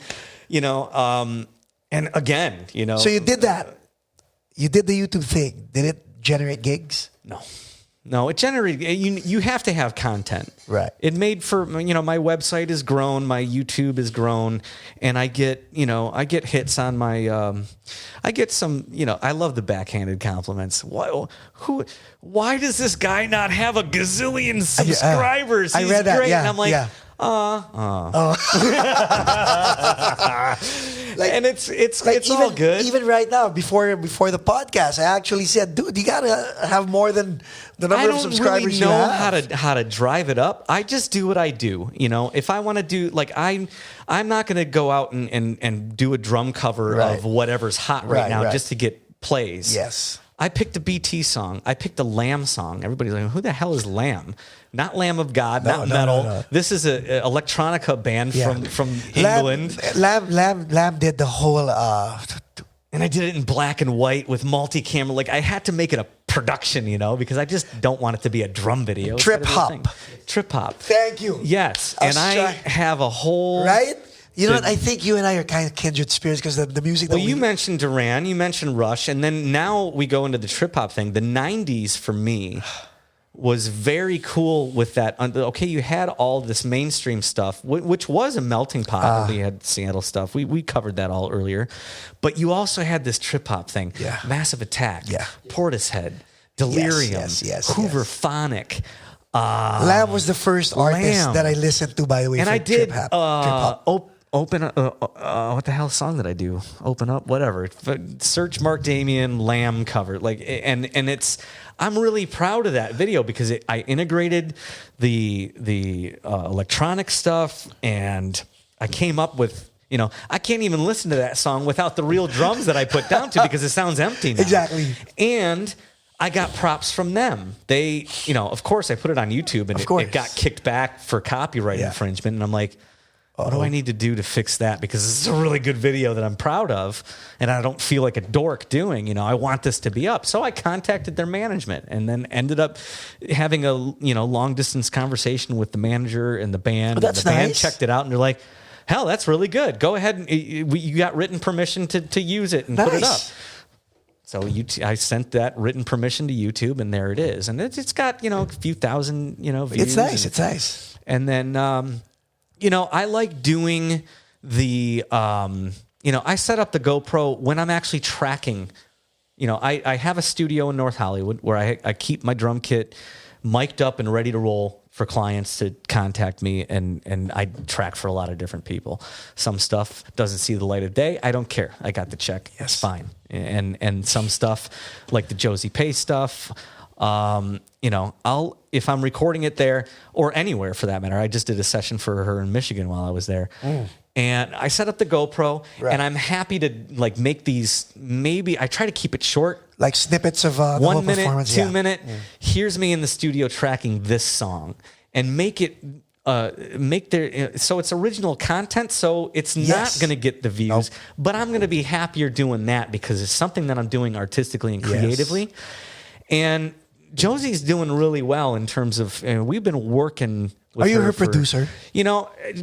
and again, So you did that. You did the YouTube thing. Did it generate gigs? No, it generated. You have to have content, right? It made for my website has grown, my YouTube has grown, and I get hits on my. I get some I love the backhanded compliments. Why does this guy not have a gazillion subscribers? I read that. Great. Yeah, and I'm like, and it's all good. Even right now, before the podcast, I actually said, "Dude, you gotta have more than the number of subscribers you have." I don't really know how to drive it up. I just do what I do. If I want to do I'm not going to go out and do a drum cover of whatever's hot right now just to get plays. Yes. I picked a BT song. I picked a Lamb song. Everybody's like, who the hell is Lamb? Not Lamb of God, not metal. No. This is a electronica band from England. Lamb did the whole... and I did it in black and white with multi-camera. I had to make it a production, because I just don't want it to be a drum video. Trip hop. Thank you. Yes. And I have a whole... Right? You know what? I think you and I are kind of kindred spirits because the music that you mentioned Duran, you mentioned Rush, and then now we go into the trip hop thing. The 90s for me was very cool with that. Okay, you had all this mainstream stuff, which was a melting pot. We had Seattle stuff. We covered that all earlier. But you also had this trip hop thing. Yeah. Massive Attack. Yeah. Portishead. Delirium. Yes. Hooverphonic. Lamb was the first artist that I listened to, by the way. And I did trip hop. Open what the hell song did I do? Open up, whatever. Search Mark Damian Lamb cover, and it's. I'm really proud of that video because I integrated the electronic stuff, and I came up with. I can't even listen to that song without the real drums that I put down to because it sounds empty now. Exactly. And I got props from them. They, of course, I put it on YouTube and it got kicked back for copyright infringement, and I'm like. What do I need to do to fix that? Because this is a really good video that I'm proud of, and I don't feel like a dork doing. I want this to be up. So I contacted their management, and then ended up having a long distance conversation with the manager and the band. Oh, that's and the band nice. checked it out, and they're like, "Hell, that's really good. Go ahead and you got written permission to use it and put it up." So I sent that written permission to YouTube, and there it is, and it's got a few thousand views. It's nice. It's nice. And then. I like doing the, I set up the GoPro when I'm actually tracking. I have a studio in North Hollywood where I keep my drum kit mic'd up and ready to roll for clients to contact me, and I track for a lot of different people. Some stuff doesn't see the light of day. I don't care. I got the check. It's fine. And some stuff, like the Josie Pace stuff, I'll, if I'm recording it there or anywhere for that matter, I just did a session for her in Michigan while I was there. And I set up the GoPro and I'm happy to make these, maybe I try to keep it short. Like snippets of 1 minute, 2 minute. Here's me in the studio tracking this song and make it, so it's original content. So it's not going to get the views, but I'm going to be happier doing that because it's something that I'm doing artistically and creatively. And Josie's doing really well in terms of, we've been working with her. Are you her producer?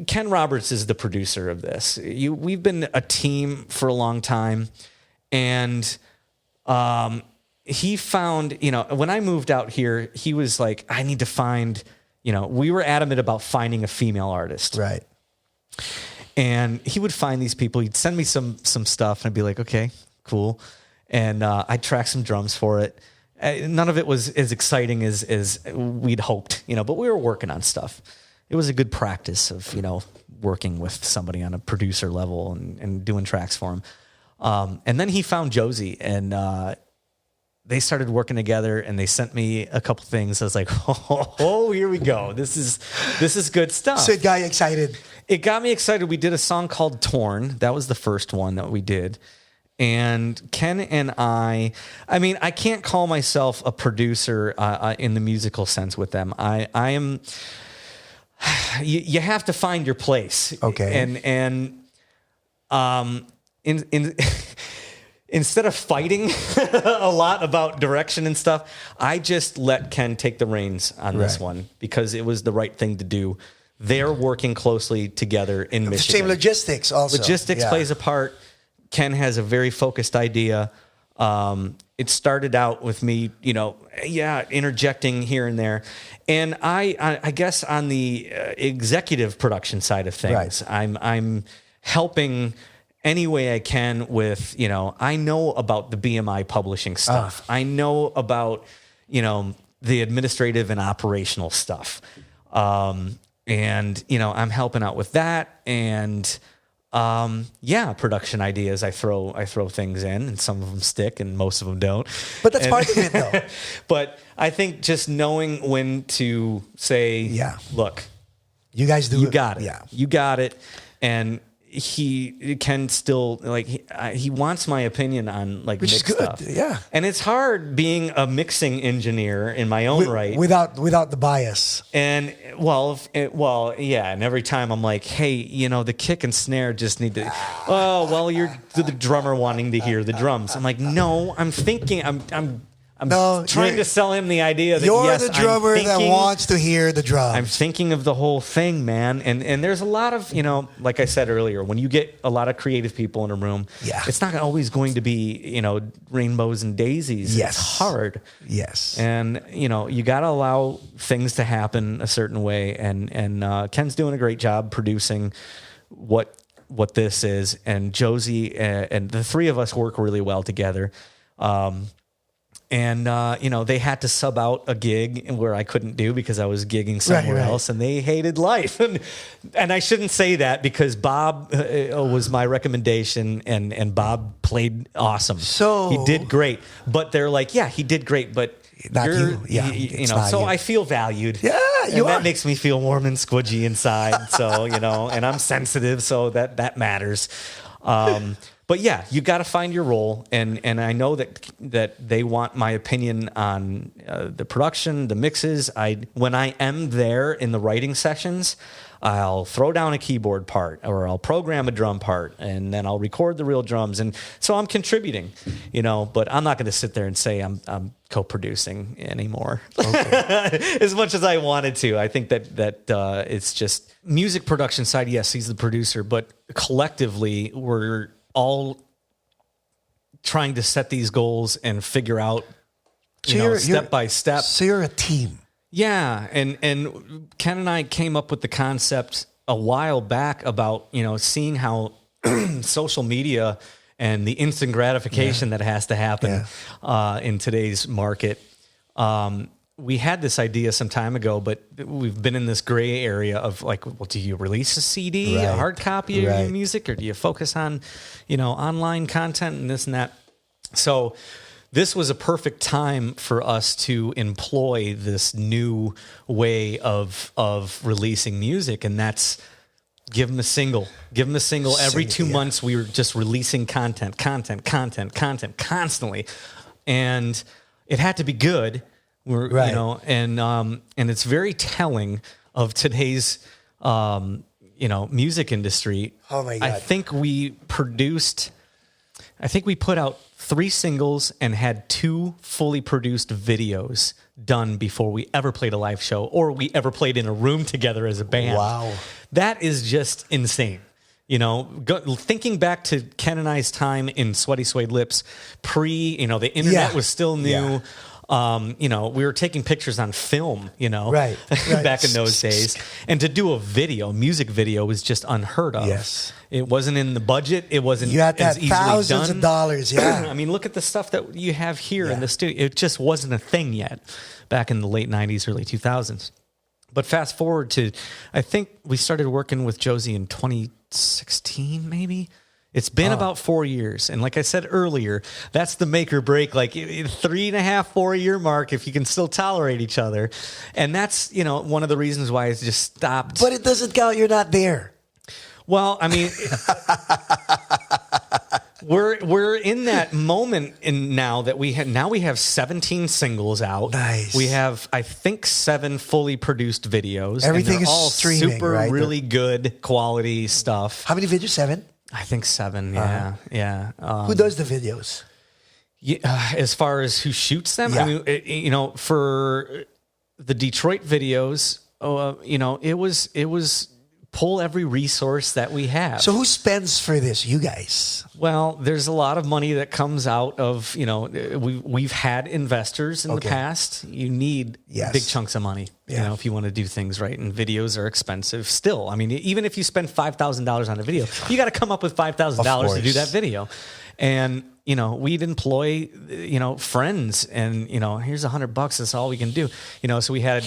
Ken Roberts is the producer of this. We've been a team for a long time. And he found, when I moved out here, he was like, I need to find, we were adamant about finding a female artist. Right. And he would find these people. He'd send me some stuff and I'd be like, okay, cool. and I tracked some drums for it. None of it was as exciting as we'd hoped, but we were working on stuff. It was a good practice of, working with somebody on a producer level and doing tracks for him. And then he found Josie, and they started working together, and they sent me a couple things. I was like, oh, here we go. This is good stuff. So it got you excited. It got me excited. We did a song called Torn. That was the first one that we did. And Ken and I can't call myself a producer in the musical sense with them. I am. You have to find your place. Okay. Instead of fighting a lot about direction and stuff, I just let Ken take the reins on this one because it was the right thing to do. They're working closely together in Michigan. Same logistics also. Logistics plays a part. Ken has a very focused idea. It started out with me, interjecting here and there. And I guess on the executive production side of things, I'm helping any way I can with, I know about the BMI publishing stuff. I know about, the administrative and operational stuff. And, I'm helping out with that. And, production ideas. I throw things in, and some of them stick and most of them don't. But that's part of it though. But I think just knowing when to say, look, you guys do you it. got it. Yeah. You got it. And he can still he wants my opinion on Which mix is good. stuff. Yeah. And it's hard being a mixing engineer in my own right without the bias. And and every time I'm like, hey, the kick and snare just need to. You're the drummer wanting to hear the drums. I'm like, no, I'm thinking. I'm trying to sell him the idea that you're the drummer that wants to hear the drums. I'm thinking of the whole thing, man. And there's a lot of, like I said earlier, when you get a lot of creative people in a room, it's not always going to be, rainbows and daisies. Yes. It's hard. Yes. And, you got to allow things to happen a certain way. And Ken's doing a great job producing what this is. And Josie and the three of us work really well together. And, they had to sub out a gig where I couldn't do because I was gigging somewhere else, and they hated life. And I shouldn't say that because Bob was my recommendation, and Bob played awesome. So he did great. But they're like, yeah, he did great, but not you. Yeah, so I feel valued. Yeah, that makes me feel warm and squidgy inside. So, and I'm sensitive, so that matters. But yeah, you got to find your role, and I know that they want my opinion on the production, the mixes. When I am there in the writing sessions, I'll throw down a keyboard part, or I'll program a drum part, and then I'll record the real drums, and so I'm contributing, But I'm not going to sit there and say I'm co-producing anymore, as much as I wanted to. I think that it's just music production side. Yes, he's the producer, but collectively we're all trying to set these goals and figure out, step by step. So you're a team. Yeah. And Ken and I came up with the concept a while back about, seeing how social media and the instant gratification that has to happen in today's market. We had this idea some time ago, but we've been in this gray area of do you release a CD, a hard copy of your music, or do you focus on, online content and this and that? So this was a perfect time for us to employ this new way of releasing music, and that's give them a single. Give them a single. Every 2 months, we were just releasing content constantly, and it had to be good. And it's very telling of today's, music industry. Oh my God. I think we put out 3 singles and had 2 fully produced videos done before we ever played a live show or we ever played in a room together as a band. Wow. That is just insane. Thinking back to Ken and I's time in Sweaty Suede Lips, the internet was still new. You know, we were taking pictures on film, you know, right. back in those days. And to do a music video was just unheard of. Yes. It wasn't in the budget. It wasn't You had to as have easily thousands done. of dollars, yeah. I mean, look at the stuff that you have here in the studio. It just wasn't a thing yet back in the late 90s, early 2000s. But fast forward to, I think we started working with Josie in 2016, maybe. It's been about 4 years. And like I said earlier, that's the make or break, like 3.5, 4 year mark, if you can still tolerate each other. And that's, you know, one of the reasons why it's just stopped. But it doesn't count. You're not there. Well, I mean, we're in that moment now that we have 17 singles out. Nice. We have, I think, 7 fully produced videos. Everything and they're is all streaming, super, right? really good quality stuff. How many videos? 7? I think 7. Yeah, yeah. Who does the videos? Yeah, as far as who shoots them, Yeah. I mean, you know, for the Detroit videos, you know, it was pull every resource that we have. So who spends for this? You guys. Well, there's a lot of money that comes out of, you know, we've had investors in the past. You need big chunks of money, you know, if you want to do things right. And videos are expensive still. I mean, even if you spend $5,000 on a video, you got to come up with $5,000 to do that video. And, you know, we'd employ, you know, friends and, you know, here's $100. That's all we can do. You know, so we had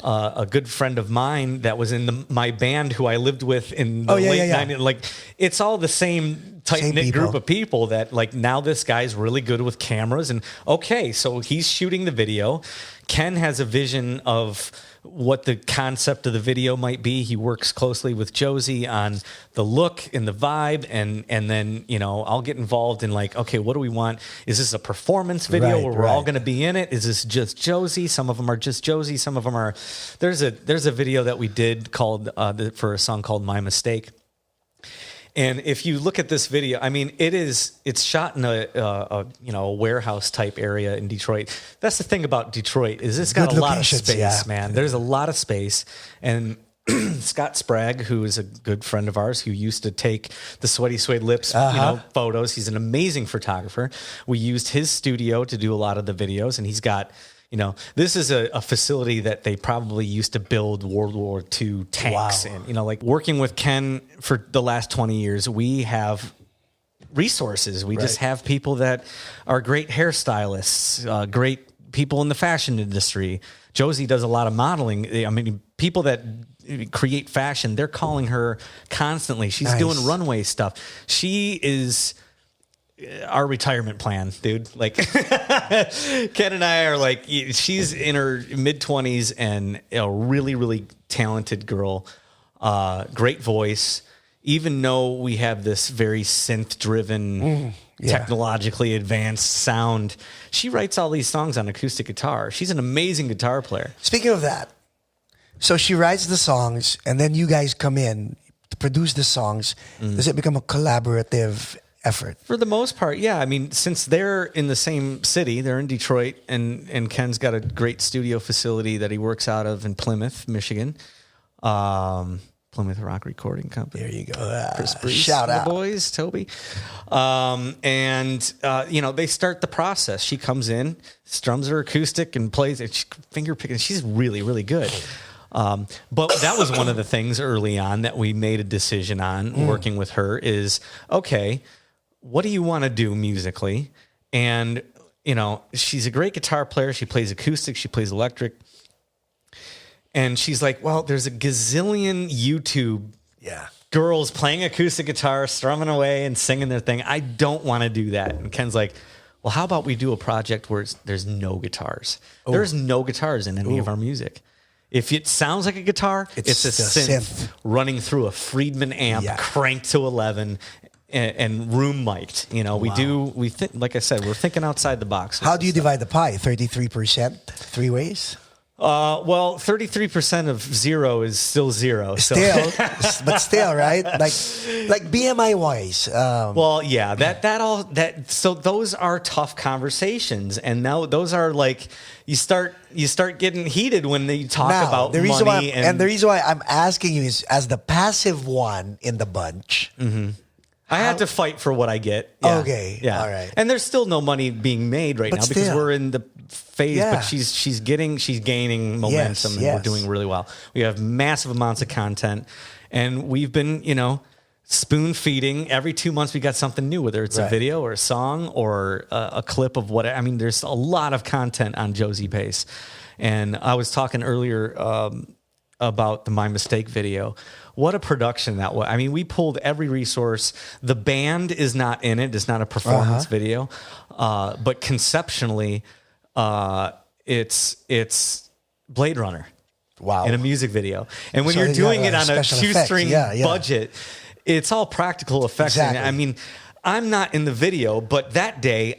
a good friend of mine that was in my band who I lived with in the late 90s. Like, it's all the same tight-knit group of people that, like, now this guy's really good with cameras. And, okay, so he's shooting the video. Ken has a vision of what the concept of the video might be. He works closely with Josie on the look and the vibe, and then, you know, I'll get involved in, like, okay, what do we want? Is this a performance video where we're all going to be in it? Is this just Josie? Some of them are just Josie. Some of them are. There's a video that we did called for a song called "My Mistake." And if you look at this video, I mean, it's shot in a warehouse type area in Detroit. That's the thing about Detroit is it's got a lot of space, man. There's a lot of space. And Scott Sprague, who is a good friend of ours, who used to take the Sweaty Suede Lips photos. He's an amazing photographer. We used his studio to do a lot of the videos, and he's got, you know, this is a facility that they probably used to build World War II tanks in. You know, like working with Ken for the last 20 years, we have resources. We just have people that are great hairstylists, great people in the fashion industry. Josie does a lot of modeling. I mean, people that create fashion, they're calling her constantly. She's doing runway stuff. She is our retirement plan, dude. Like Ken and I are like, she's in her mid-20s and a really, really talented girl. Great voice. Even though we have this very synth-driven, technologically advanced sound, she writes all these songs on acoustic guitar. She's an amazing guitar player. Speaking of that, so she writes the songs, and then you guys come in to produce the songs. Does it become a collaborative effort? For the most part, yeah. I mean, since they're in the same city, they're in Detroit, and Ken's got a great studio facility that he works out of in Plymouth, Michigan. Plymouth Rock Recording Company. There you go. Chris Brees, shout out, boys, Toby. You know, they start the process. She comes in, strums her acoustic, and plays it. Finger picking. She's really, really good. But that was one of the things early on that we made a decision on working with her is, okay, what do you want to do musically? And, you know, she's a great guitar player. She plays acoustic. She plays electric. And she's like, well, there's a gazillion YouTube girls playing acoustic guitar, strumming away and singing their thing. I don't want to do that. And Ken's like, well, how about we do a project where there's no guitars? There's no guitars in any of our music. If it sounds like a guitar, it's a synth running through a Friedman amp, cranked to 11, and room mic'd. You know, we think, like I said, we're thinking outside the box. How do you divide the pie? 33%, 3 ways? Well, 33% of 0 is still 0. So. Still, but still, right? Like BMI wise. Well, yeah, so those are tough conversations, and now those are like you start getting heated when you talk about money. And the reason why I'm asking you is, as the passive one in the bunch, I had to fight for what I get. Yeah. Okay. Yeah. All right. And there's still no money being made right now because we're in the phase, Yeah. but she's gaining momentum, and we're doing really well. We have massive amounts of content, and we've been, spoon feeding. Every 2 months we got something new, whether it's a video or a song or a clip of what. I mean, there's a lot of content on Josie Pace. And I was talking earlier about the My Mistake video. What a production that was. I mean, we pulled every resource. The band is not in it. It's not a performance video. But conceptually, it's Blade Runner. Wow. In a music video. And when you're doing it on a shoestring budget, it's all practical effects. Exactly. I mean, I'm not in the video, but that day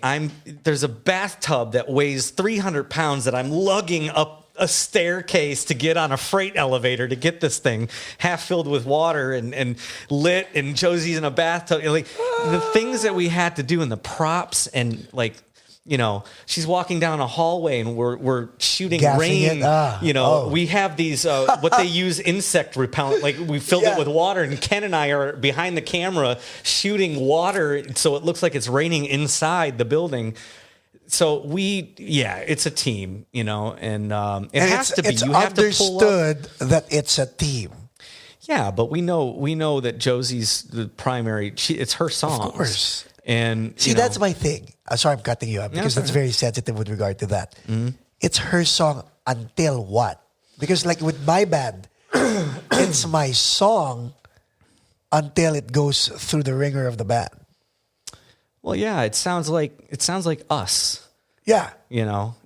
there's a bathtub that weighs 300 pounds that I'm lugging up a staircase to get on a freight elevator to get this thing half filled with water and lit, and Josie's in a bathtub. Like the things that we had to do and the props, and like, she's walking down a hallway and we're shooting rain. We have these, what they use, insect repellent. Like we filled it with water, and Ken and I are behind the camera shooting water so it looks like it's raining inside the building. So it's a team, and it has to be. It's you have to pull up. understood that it's a team. Yeah, but we know that Josie's the primary. It's her songs. Of course. And that's my thing. Sorry, I'm cutting you up because that's very sensitive with regard to that. Mm-hmm. It's her song until what? Because like with my band, it's my song until it goes through the ringer of the band. Well, yeah, it sounds like us. Yeah.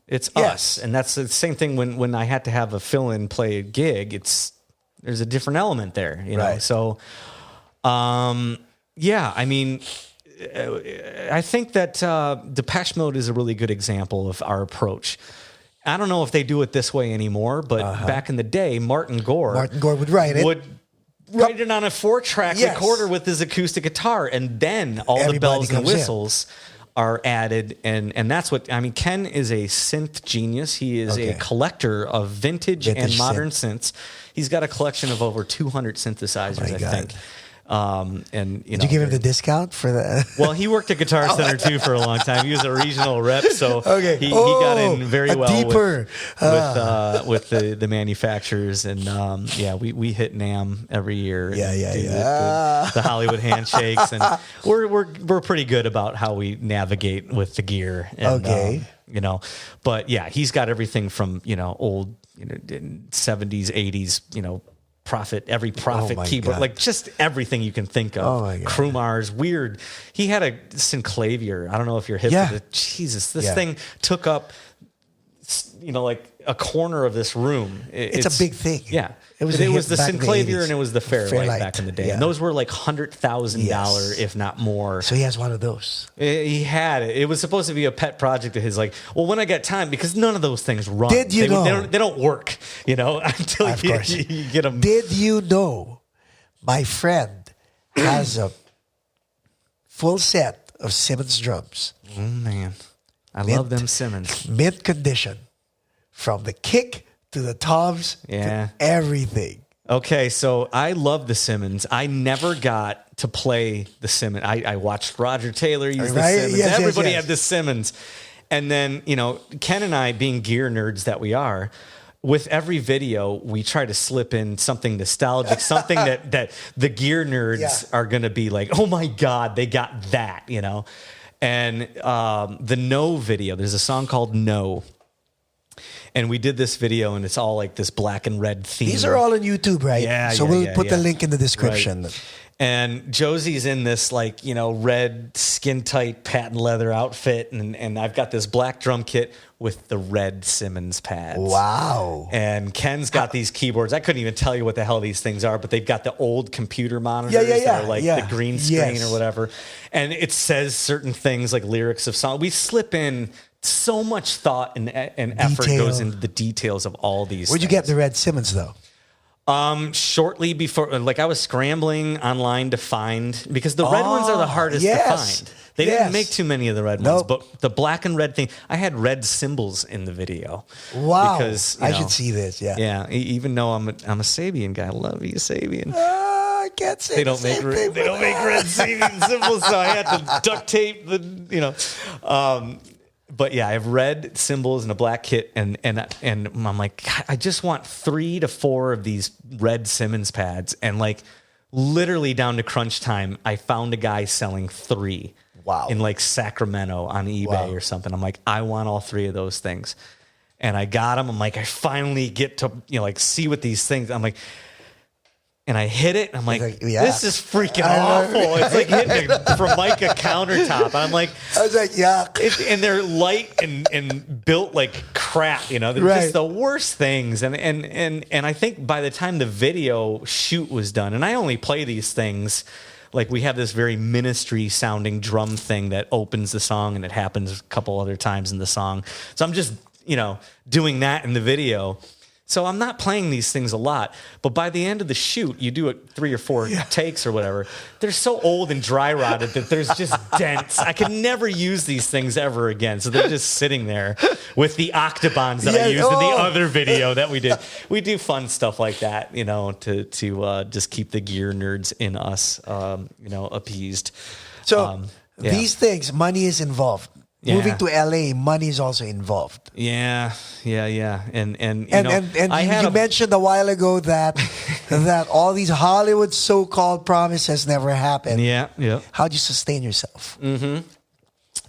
It's us. And that's the same thing when I had to have a fill-in play a gig, there's a different element there, Right. So I mean, I think that Depeche Mode is a really good example of our approach. I don't know if they do it this way anymore, but back in the day, Martin Gore would write it. Write it on a 4-track recorder with his acoustic guitar, and then all the bells and whistles are added, and that's what I mean. Ken is a synth genius. He is a collector of vintage and modern synths. He's got a collection of over 200 synthesizers, I think. Did you give him the discount for that? Well, he worked at Guitar Center too for a long time. He was a regional rep, so he got in very well with the manufacturers, and we hit NAMM every year. The Hollywood handshakes, and we're pretty good about how we navigate with the gear. And, but yeah, he's got everything from old 70s, 80s, every Prophet keyboard, like just everything you can think of. Oh my God. Krumars, weird. He had a synclavier. I don't know if you're hip to it. Jesus, this thing took up, like a corner of this room. It's a big thing. Yeah. It was the synclavier and it was the Fairlight back in the day. Yeah. And those were like $100,000, if not more. So he has one of those. He had it. It was supposed to be a pet project of his. Like, well, when I get time, because none of those things run. Did you know? They don't work, until you get them. Did you know my friend has a full set of Simmons drums? Oh, man. I love them Simmons. Mint condition. From the kick to the toms to everything. Okay, so I love the Simmons. I never got to play the Simmons. I watched Roger Taylor use the Simmons. Everybody had the Simmons. And then, Ken and I, being gear nerds that we are, with every video, we try to slip in something nostalgic, something that the gear nerds are going to be like, oh my God, they got that, And the No video, there's a song called No. And we did this video, and it's all like this black and red theme. These are all on YouTube, right? Yeah. So we'll put the link in the description. Right. And Josie's in this red skin tight patent leather outfit, and I've got this black drum kit with the red Simmons pads. Wow. And Ken's got these keyboards. I couldn't even tell you what the hell these things are, but they've got the old computer monitors that are like the green screen or whatever. And it says certain things like lyrics of songs. We slip in so much thought and effort goes into the details of all these Where'd you get the red Simmons, though? Shortly before, I was scrambling online to find, because the red ones are the hardest to find. They didn't make too many of the red ones, but the black and red thing, I had red cymbals in the video. Wow. Because, I should see this, Yeah, even though I'm a Sabian guy. I love you, Sabian. can't say they don't make red symbols, so I had to duct tape but yeah, I have red symbols and a black kit, and I'm like, God, I just want 3 to 4 of these red Simmons pads, and like literally down to crunch time, I found a guy selling 3. Wow. In like Sacramento on eBay or something. I'm like, I want all 3 of those things, and I got them. I'm like, I finally get to like see what these things. I'm like. And I hit it, and I'm like, this is freaking awful. It's like hitting a Formica countertop. And I'm like, I was like, yuck. And they're light and built like crap, They're just the worst things. And I think by the time the video shoot was done, and I only play these things, like we have this very ministry sounding drum thing that opens the song, and it happens a couple other times in the song. So I'm just, doing that in the video. So I'm not playing these things a lot, but by the end of the shoot, you do it 3 or 4 takes or whatever. They're so old and dry rotted that there's just dents. I can never use these things ever again. So they're just sitting there with the octobans that I used in the other video that we did. We do fun stuff like that, to just keep the gear nerds in us, appeased. So these things, money is involved. Yeah. Moving to LA, money is also involved. Yeah. And you mentioned a while ago that that all these Hollywood so-called promises never happened. Yeah. How do you sustain yourself? Mm-hmm.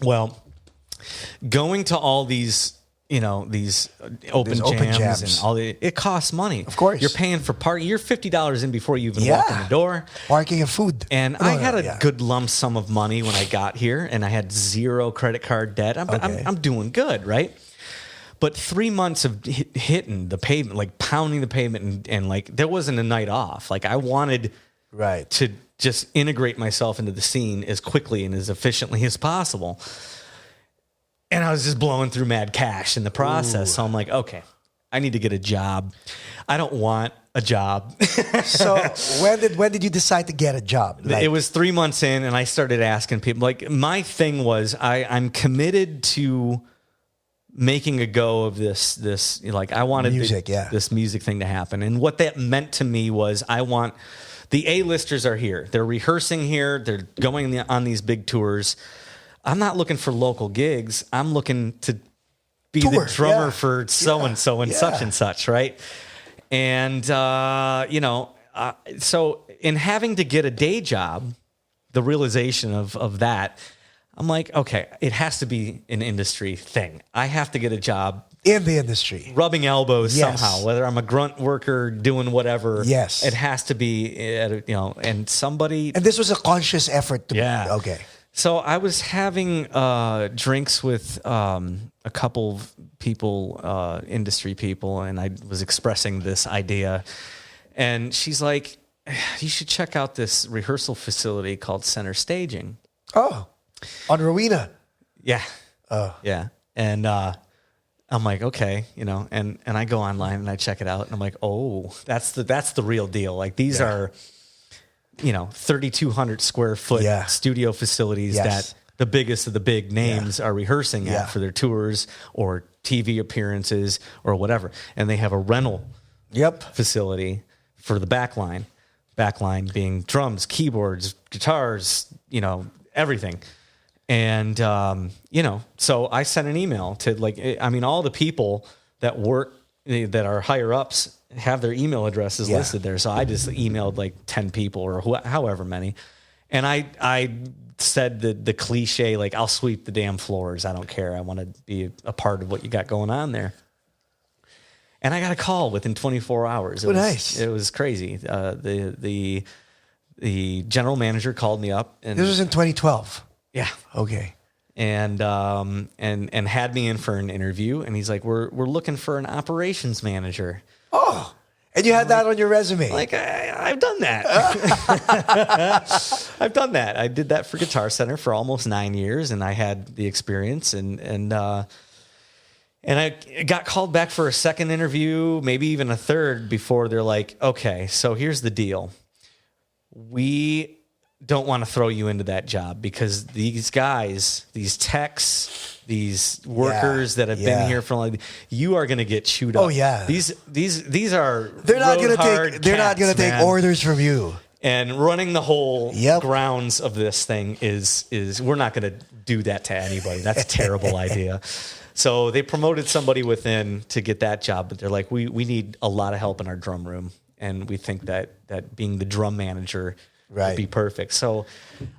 Well, going to all these these open jams and all it costs money. Of course. You're paying for you're $50 in before you even walk in the door. Parking and food. And I had a good lump sum of money when I got here, and I had 0 credit card debt. I'm doing good, right? But 3 months of hitting the pavement, like pounding the pavement, and like there wasn't a night off. Like I wanted to just integrate myself into the scene as quickly and as efficiently as possible. And I was just blowing through mad cash in the process. Ooh. So I'm like, okay, I need to get a job. I don't want a job. So when did you decide to get a job? It was 3 months in, and I started asking people. Like my thing was, I'm committed to making a go of this. Like I wanted this music thing to happen, and what that meant to me was I want the A-listers are here. They're rehearsing here. They're going on these big tours. I'm not looking for local gigs. I'm looking to be the drummer for so-and-so and such and such, right? And, so in having to get a day job, the realization of that, I'm like, okay, it has to be an industry thing. I have to get a job. In the industry. Rubbing elbows somehow, whether I'm a grunt worker doing whatever. Yes. It has to be, and somebody. And this was a conscious effort to okay. So I was having drinks with a couple of people, industry people, and I was expressing this idea. And she's like, you should check out this rehearsal facility called Center Staging. Oh, on Rowena. Yeah. Oh. Yeah. And I'm like, okay, and I go online and I check it out, and I'm like, oh, that's the real deal. Like these are 3,200 square foot studio facilities that the biggest of the big names are rehearsing at for their tours or TV appearances or whatever. And they have a rental facility for the backline. Backline being drums, keyboards, guitars, everything. And, so I sent an email to all the people that work, that are higher ups have their email addresses listed there. So I just emailed 10 people or however many. And I said the cliche, I'll sweep the damn floors. I don't care. I want to be a part of what you got going on there. And I got a call within 24 hours. Nice. It was crazy. The general manager called me up. And this was in 2012. Yeah. Okay. And had me in for an interview, and he's like, we're looking for an operations manager. Oh, and you had that on your resume. I've done that. I've done that. I did that for Guitar Center for almost 9 years, and I had the experience, and I got called back for a second interview, maybe even a third, before they're like, okay, so here's the deal. We don't want to throw you into that job because these guys, these techs, these workers that have been here for you are going to get chewed up. Oh yeah. These are they're not going to take orders from you. And running the whole grounds of this thing is we're not going to do that to anybody. That's a terrible idea. So they promoted somebody within to get that job, but they're like, we need a lot of help in our drum room, and we think that being the drum manager would be perfect. So,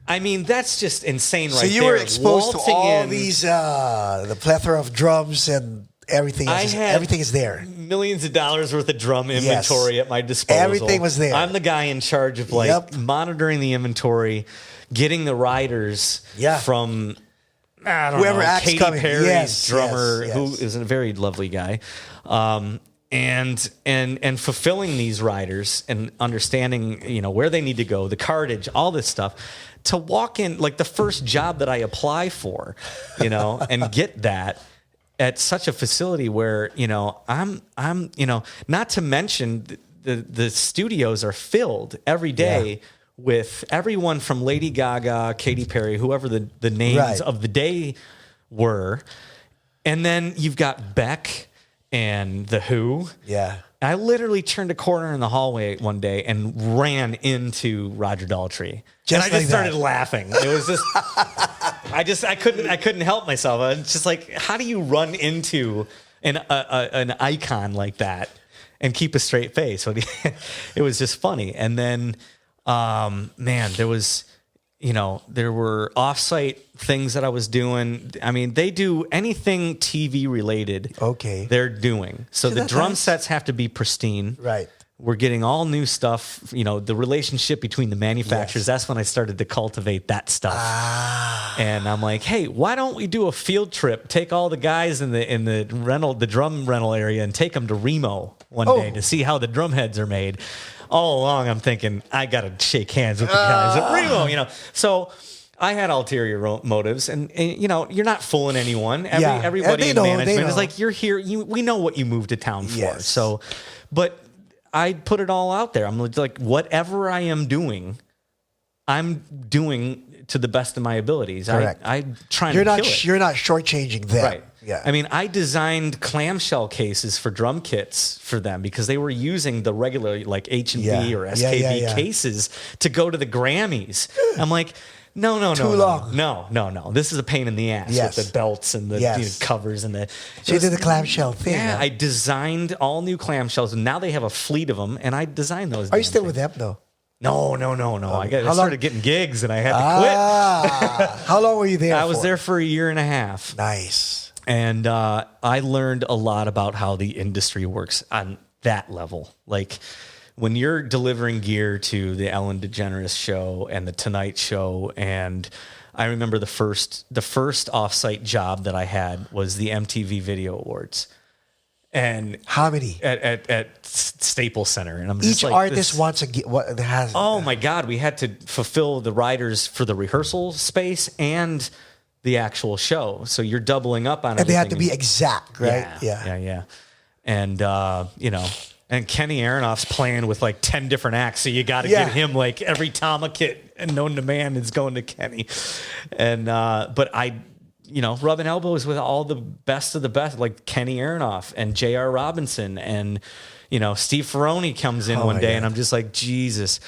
I mean, that's just insane, right? So you were exposed to all these the plethora of drums and everything. Everything is there. Millions of dollars worth of drum inventory at my disposal. Everything was there. I'm the guy in charge of monitoring the inventory, getting the riders from whoever Katy Perry's drummer, who is a very lovely guy, and fulfilling these riders and understanding where they need to go, the cartage, all this stuff. To walk in, like the first job that I apply for, and get that at such a facility where I'm not to mention the studios are filled every day with everyone from Lady Gaga, Katy Perry, whoever the names of the day were, and then you've got Beck and The Who. Yeah. I literally turned a corner in the hallway one day and ran into Roger Daltrey. And I just started laughing. It was just, I couldn't help myself. It's just like, how do you run into an icon like that and keep a straight face? It was just funny. And then, man, there were offsite things that I was doing. I mean, they do anything TV related. Okay. They're doing. So the drum sets have to be pristine. Right. We're getting all new stuff. The relationship between the manufacturers. That's when I started to cultivate that stuff. And I'm like, hey, why don't we do a field trip? Take all the guys in the drum rental area and take them to Remo one day to see how the drum heads are made. All along, I'm thinking, I got to shake hands with the guys at Remo, So I had ulterior motives, and you're not fooling anyone. Everybody in management is like, you're here. We know what you moved to town for. Yes. So, but I put it all out there. I'm like, whatever I am doing, I'm doing to the best of my abilities. Correct. I'm trying to kill it. You're not shortchanging them. Right. Yeah. I mean, I designed clamshell cases for drum kits for them because they were using the regular like H&B or SKB cases to go to the Grammys. I'm like, no. Too long. No. This is a pain in the ass with the belts and the covers and the. So you did the clamshell thing. Yeah, I designed all new clamshells, and now they have a fleet of them, and I designed those. Are you still with them though? No. I started getting gigs, and I had to quit. How long were you there? I was there for a year and a half. Nice. And I learned a lot about how the industry works on that level. Like when you're delivering gear to the Ellen DeGeneres show and the Tonight Show, and I remember the first offsite job that I had was the MTV Video Awards. And how many at Staples Center? And I'm just each like, artist wants what has. Oh my God, we had to fulfill the riders for the rehearsal space and the actual show. So you're doubling up on it. And they had to be exact, right? Yeah. And and Kenny Aronoff's playing with like 10 different acts, so you got to get him like every Tama kit and known to man is going to Kenny. And but I. Rubbing elbows with all the best of the best, like Kenny Aronoff and J.R. Robinson. And, Steve Ferroni comes in one day and I'm just like, Jesus.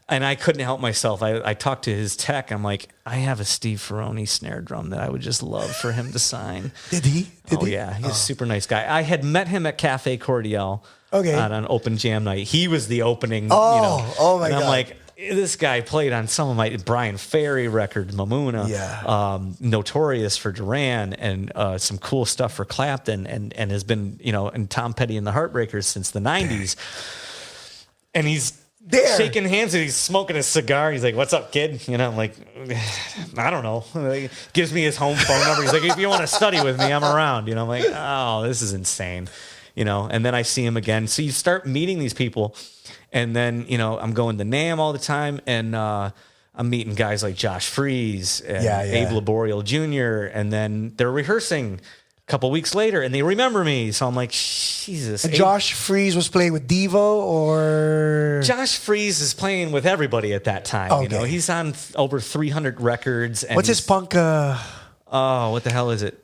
And I couldn't help myself. I talked to his tech. I'm like, I have a Steve Ferroni snare drum that I would just love for him to sign. Did he? Yeah. He's a super nice guy. I had met him at Cafe Cordial on an open jam night. He was the opening, Oh my God. And I'm like, this guy played on some of my Brian Ferry records, Mamuna, Notorious for Duran, and some cool stuff for Clapton, and has been, and Tom Petty and the Heartbreakers since the 90s. And he's shaking hands and he's smoking a cigar. He's like, "What's up, kid?" I'm like, I don't know. He gives me his home phone number. He's like, "If you want to study with me, I'm around." I'm like, oh, this is insane. And then I see him again. So you start meeting these people. And then, I'm going to NAMM all the time, and I'm meeting guys like Josh Freese and Abe Laboriel Jr., and then they're rehearsing a couple weeks later, and they remember me. So I'm like, Jesus. And Josh Freese was playing with Devo, or? Josh Freese is playing with everybody at that time. Okay. He's on over 300 records. And what's his punk? What the hell is it?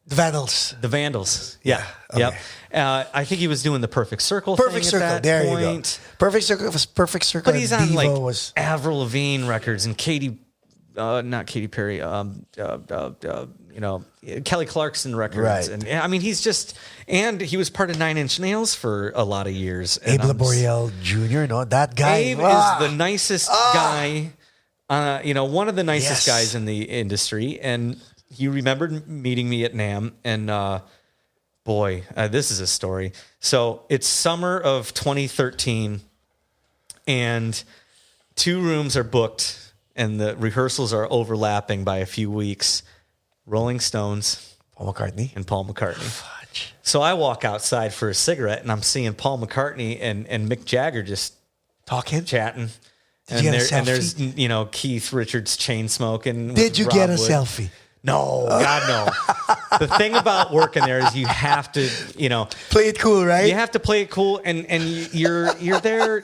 The Vandals. The Vandals. Yeah. Okay. Yep. I think he was doing the Perfect Circle. Perfect thing Circle. At that There point. you go. Perfect Circle was Perfect Circle. But he's and on Devo like was Avril Lavigne records and not Katy Perry. Kelly Clarkson records. Right. And I mean, and he was part of 9 Inch Nails for a lot of years. Abe Laboriel Jr. No, that guy. Abe is the nicest guy. One of the nicest guys in the industry, and he remembered meeting me at NAMM, and this is a story. So it's summer of 2013, and 2 rooms are booked, and the rehearsals are overlapping by a few weeks. Rolling Stones, Paul McCartney, and Paul McCartney. Fudge. So I walk outside for a cigarette, and I'm seeing Paul McCartney and Mick Jagger just Did chatting. you get a selfie? And there's Keith Richards chain smoking. Did you Rob get a Wood. selfie? No, God no. The thing about working there is you have to, play it cool, right? you have to play it cool, and you're there.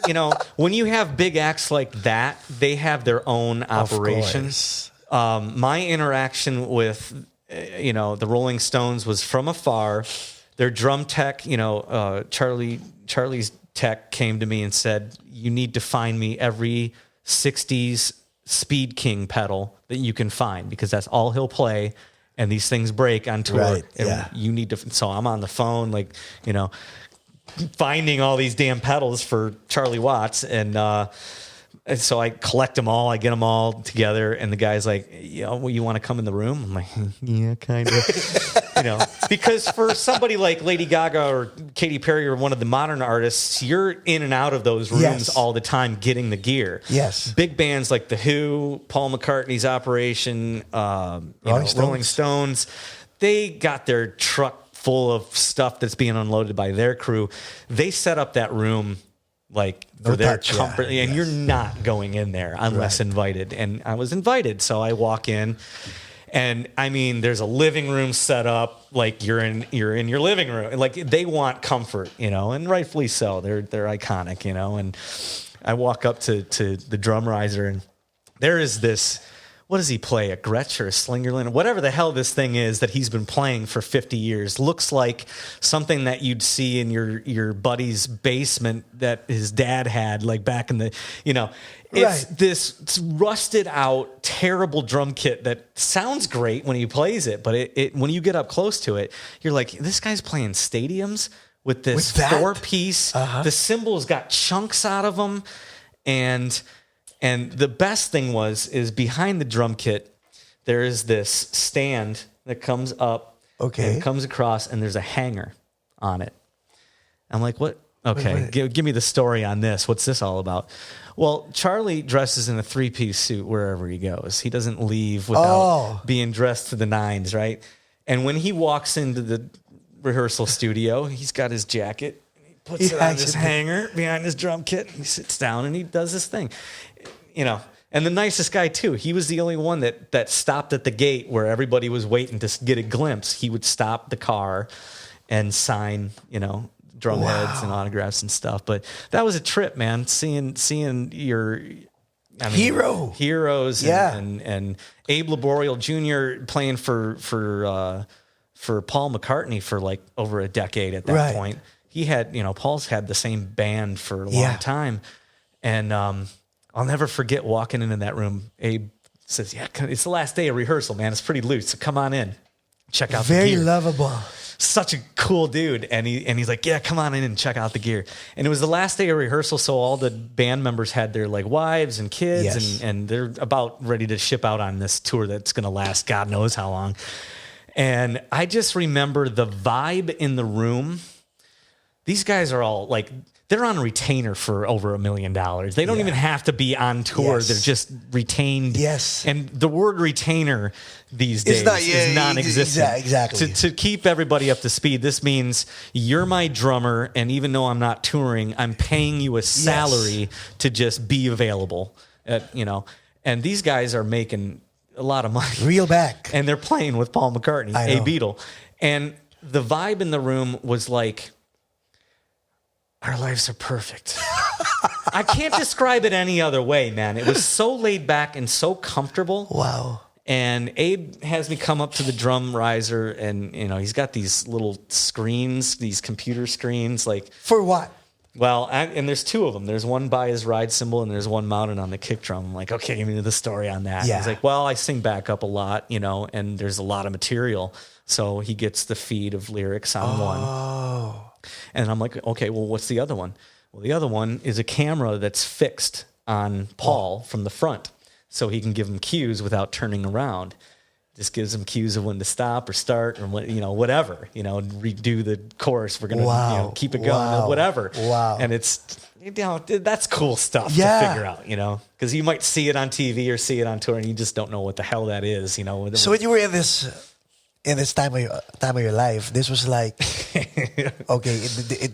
When you have big acts like that, they have their own operations. My interaction with the Rolling Stones was from afar. Their drum tech, Charlie's tech came to me and said, "You need to find me every 60s Speed King pedal that you can find, because that's all he'll play, and these things break on tour. Right, And yeah. you need to." So I'm on the phone, finding all these damn pedals for Charlie Watts, and so I collect them all. I get them all together, and the guy's like, you want to come in the room? I'm like, yeah, kind of. Because for somebody like Lady Gaga or Katy Perry or one of the modern artists, you're in and out of those rooms all the time getting the gear. Yes. Big bands like The Who, Paul McCartney's Operation, Rolling Stones, they got their truck full of stuff that's being unloaded by their crew. They set up that room for their comfort, and you're not going in there unless invited. And I was invited, so I walk in, and I mean, there's a living room set up like you're in your living room. Like, they want comfort, and rightfully so. They're iconic, And I walk up to the drum riser, and there is this. What does he play? A Gretsch or a Slingerland? Whatever the hell this thing is that he's been playing for 50 years. Looks like something that you'd see in your buddy's basement that his dad had, like back in the, It's this rusted out, terrible drum kit that sounds great when he plays it, but it when you get up close to it, you're like, this guy's playing stadiums with this 4-piece. The cymbals got chunks out of them, And the best thing is behind the drum kit, there is this stand that comes up, and comes across, and there's a hanger on it. I'm like, what? Okay, give me the story on this. What's this all about? Well, Charlie dresses in a 3-piece suit wherever he goes. He doesn't leave without being dressed to the nines, right? And when he walks into the rehearsal studio, he's got his jacket. He puts it on his hanger behind his drum kit. He sits down and he does his thing. And the nicest guy too. He was the only one that stopped at the gate where everybody was waiting to get a glimpse. He would stop the car and sign, drum heads and autographs and stuff. But that was a trip, man. Seeing your heroes, and Abe Laboriel Jr. playing for Paul McCartney for like over a decade at that point. He had, Paul's had the same band for a long time, and I'll never forget walking into that room. Abe says, "Yeah, it's the last day of rehearsal, man. It's pretty loose. So come on in, check out the gear." Very lovable. Such a cool dude. And he's like, "Yeah, come on in and check out the gear." And it was the last day of rehearsal, so all the band members had their like wives and kids, and they're about ready to ship out on this tour that's going to last God knows how long. And I just remember the vibe in the room. These guys are all like, they're on retainer for over $1 million. They don't even have to be on tour. They're just retained. Yes. And the word retainer these days is non-existent. Exactly. To keep everybody up to speed, this means you're my drummer, and even though I'm not touring, I'm paying you a salary to just be available. And these guys are making a lot of money. Reel back. And they're playing with Paul McCartney, a Beatle. And the vibe in the room was like, our lives are perfect. I can't describe it any other way, man. It was so laid back and so comfortable. Wow. And Abe has me come up to the drum riser, and he's got these little screens, these computer screens, like for what? Well, and there's two of them. There's one by his ride cymbal, and there's one mounted on the kick drum. I'm like, okay, give me the story on that. Yeah. He's like, well, I sing back up a lot, and there's a lot of material, so he gets the feed of lyrics on one. And I'm like, okay, well, what's the other one? Well, the other one is a camera that's fixed on Paul from the front, so he can give him cues without turning around. Just gives him cues of when to stop or start or whatever. Redo the chorus. We're gonna keep it going. Whatever. Wow. And it's that's cool stuff to figure out. Because you might see it on TV or see it on tour, and you just don't know what the hell that is. So when you were in this time of your life, this was like okay.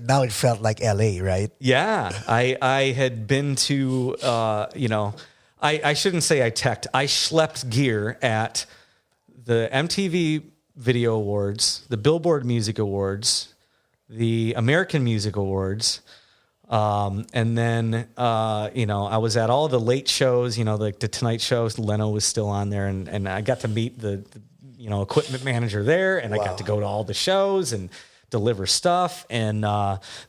Now it felt like LA, right? Yeah, I had been to I shouldn't say I teched. I schlepped gear at the MTV Video Awards, the Billboard Music Awards, the American Music Awards, and then I was at all the late shows, like the Tonight shows. Leno was still on there, and I got to meet the equipment manager there, and I got to go to all the shows and deliver stuff, and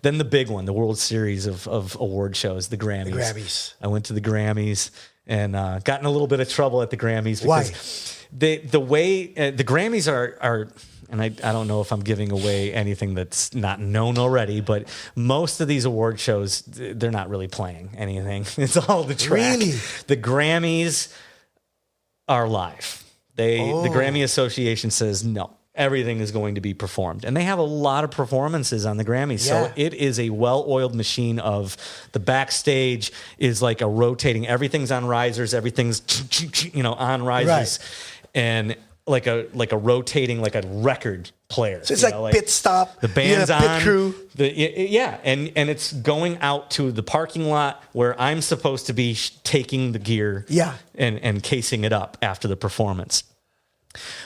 then the big one, the World Series of award shows, the Grammys. I went to the Grammys and got in a little bit of trouble at the Grammys because the way the Grammys are, and I don't know if I'm giving away anything that's not known already, but most of these award shows, they're not really playing anything. It's all the track. Really? The Grammys are live. The Grammy Association says no. Everything is going to be performed. And they have a lot of performances on the Grammys. Yeah. So it is a well-oiled machine of the backstage is like a rotating. Everything's on risers. Everything's, on risers. Right. And like a rotating, like a record player. So it's like pit stop. The band's pit on. Crew. And it's going out to the parking lot where I'm supposed to be taking the gear and casing it up after the performance.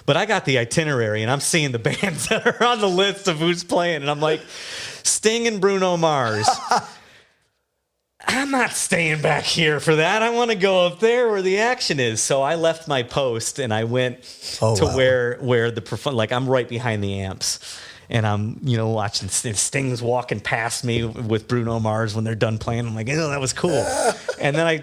But I got the itinerary, and I'm seeing the bands that are on the list of who's playing, and I'm like, Sting and Bruno Mars. I'm not staying back here for that. I want to go up there where the action is. So I left my post, and I went to where the I'm right behind the amps. And I'm, watching Sting's walking past me with Bruno Mars when they're done playing. I'm like, oh, that was cool. And then I,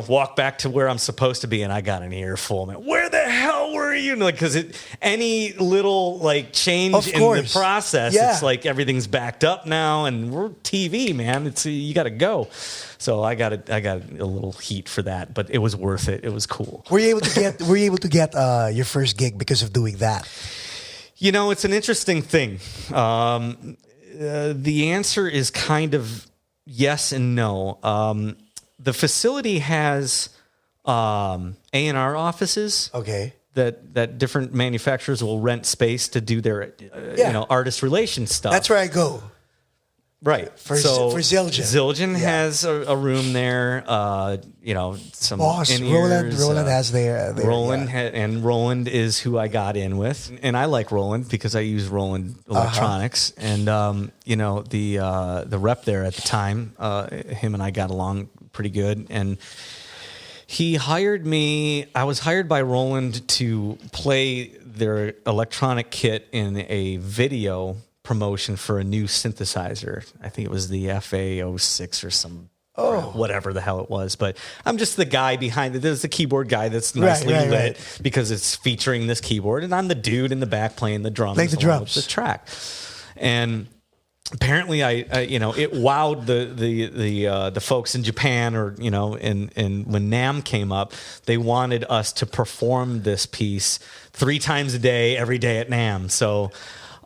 walk back to where I'm supposed to be, and I got an earful. Man, where the hell were you? Because any little change in the process, it's like everything's backed up now, and we're TV, man. It's you got to go. So I got a little heat for that, but it was worth it. It was cool. Were you able to get your first gig because of doing that? It's an interesting thing. The answer is kind of yes and no. The facility has A&R offices. Okay. That different manufacturers will rent space to do their artist relations stuff. That's where I go. Right. For Zildjian. Zildjian has a room there. Some in-ears. Roland has their Roland and Roland is who I got in with, and I like Roland because I use Roland Electronics, and the rep there at the time, him and I got along pretty good, and he hired me. I was hired by Roland to play their electronic kit in a video promotion for a new synthesizer. I think it was the FA06 or some whatever the hell it was. But I'm just the guy behind it. There's the keyboard guy that's nicely lit because it's featuring this keyboard, and I'm the dude in the back playing the drums. Playing the drums. The track. And apparently it wowed the folks in Japan, or and when NAMM came up, they wanted us to perform this piece 3 times a day, every day at NAMM. So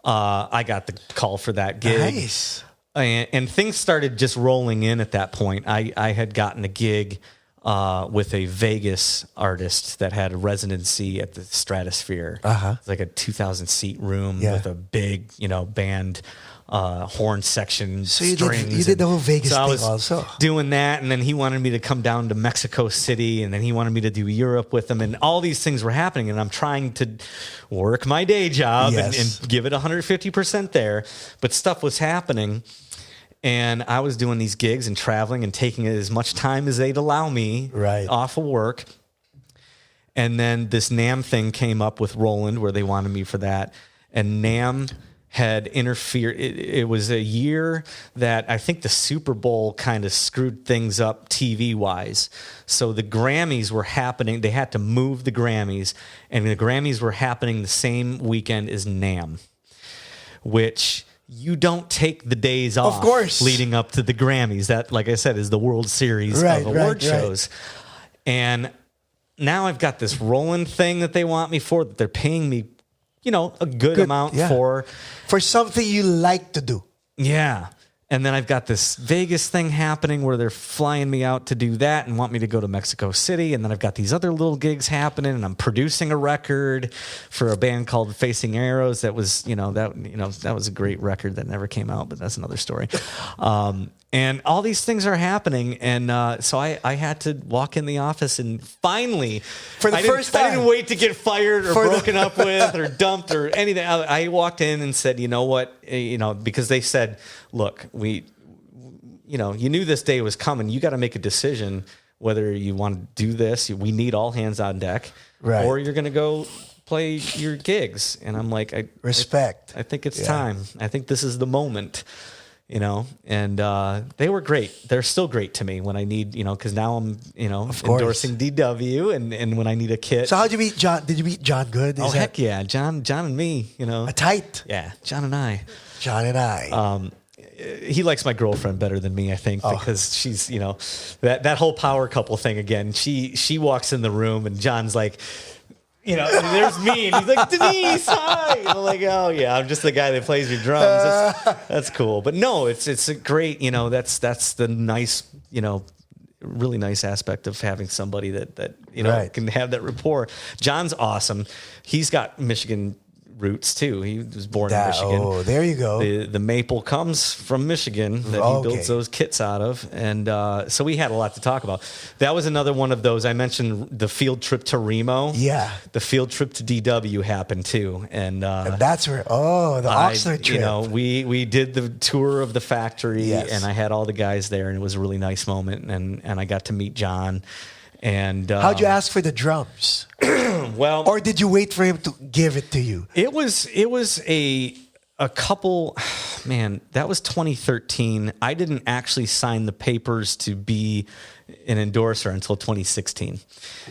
I got the call for that gig. Nice. And things started just rolling in at that point. I had gotten a gig with a Vegas artist that had a residency at the Stratosphere. It's like a 2,000 seat room with a big, band horn section. So you strings. did the whole Vegas thing also. Doing that, and then he wanted me to come down to Mexico City, and then he wanted me to do Europe with him, and all these things were happening, and I'm trying to work my day job and give it 150% there, but stuff was happening. And I was doing these gigs and traveling and taking as much time as they'd allow me off of work. And then this NAMM thing came up with Roland where they wanted me for that. And NAMM had interfered. It was a year that I think the Super Bowl kind of screwed things up TV-wise. So the Grammys were happening. They had to move the Grammys. And the Grammys were happening the same weekend as NAMM, which you don't take the days off of course. Leading up to the Grammys. That, like I said, is the World Series of award shows. And now I've got this Roland thing that they want me for, that they're paying me, a good amount for something you like to do. Yeah. And then I've got this Vegas thing happening where they're flying me out to do that and want me to go to Mexico City. And then I've got these other little gigs happening, and I'm producing a record for a band called Facing Arrows. That was, that was a great record that never came out, but that's another story. And all these things are happening. And so I had to walk in the office and finally, for the first time, I didn't wait to get fired or broken up with or dumped or anything. I walked in and said, you know what, because they said, look, you knew this day was coming. You got to make a decision whether you want to do this. We need all hands on deck, or you're going to go play your gigs. And I'm like, respect. I think it's time. I think this is the moment. And they were great. They're still great to me when I need, because now I'm, endorsing DW and when I need a kit. So how'd you meet John? Did you meet John Good? Heck yeah. John and me, A tight. Yeah. John and I. He likes my girlfriend better than me, I think, because she's, that whole power couple thing again. She walks in the room and John's like, there's me, and he's like, Denise, hi. And I'm like, oh yeah, I'm just the guy that plays your drums. That's cool. But no, it's a great, that's the nice, really nice aspect of having somebody that can have that rapport. John's awesome. He's got Michigan roots too. He was born in Michigan. Oh, there you go. The maple comes from Michigan that he builds those kits out of, and so we had a lot to talk about. That was another one of those. I mentioned the field trip to Remo. Yeah, the field trip to DW happened too, and that's where the Oxnard trip. We did the tour of the factory, and I had all the guys there, and it was a really nice moment, and I got to meet John. And how'd you ask for the drums? Well, or did you wait for him to give it to you? It was a couple. Man, that was 2013. I didn't actually sign the papers to be an endorser until 2016.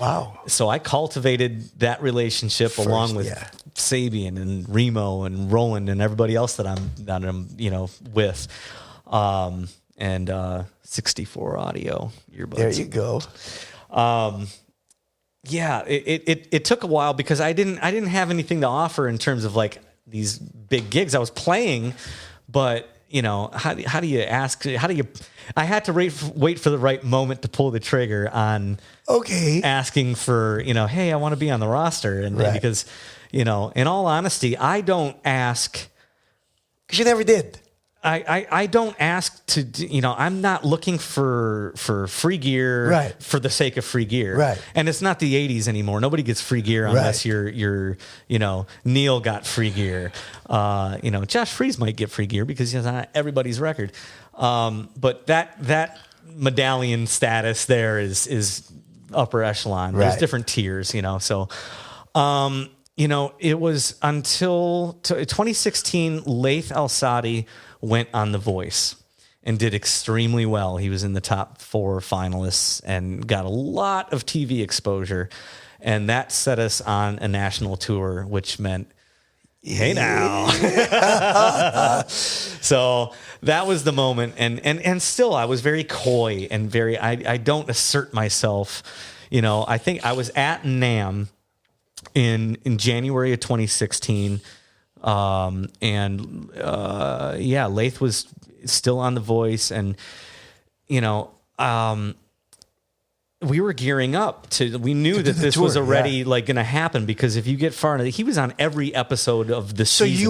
Wow! So I cultivated that relationship first, along with Sabian and Remo and Roland and everybody else that I'm with, and 64 audio earbuds. There you go. It took a while because I didn't have anything to offer in terms of like these big gigs. I was playing, but how do you ask? I had to wait for the right moment to pull the trigger on asking for hey, I want to be on the roster, and because in all honesty, I don't ask because you never did. I don't ask to, I'm not looking for free gear for the sake of free gear. Right. And it's not the 80s anymore. Nobody gets free gear unless you're Neil got free gear. Josh Freese might get free gear because he's on everybody's record. But that medallion status there is upper echelon. There's different tiers, so it was until 2016, Laith Al-Saadi went on The Voice and did extremely well. He was in the top 4 finalists and got a lot of TV exposure. And that set us on a national tour, which meant, hey now. So that was the moment. And still, I was very coy and I don't assert myself. I think I was at NAMM in January of 2016. Laith was still on The Voice, and we were gearing up we knew that this was already like going to happen, because if you get far enough, he was on every episode of the season. So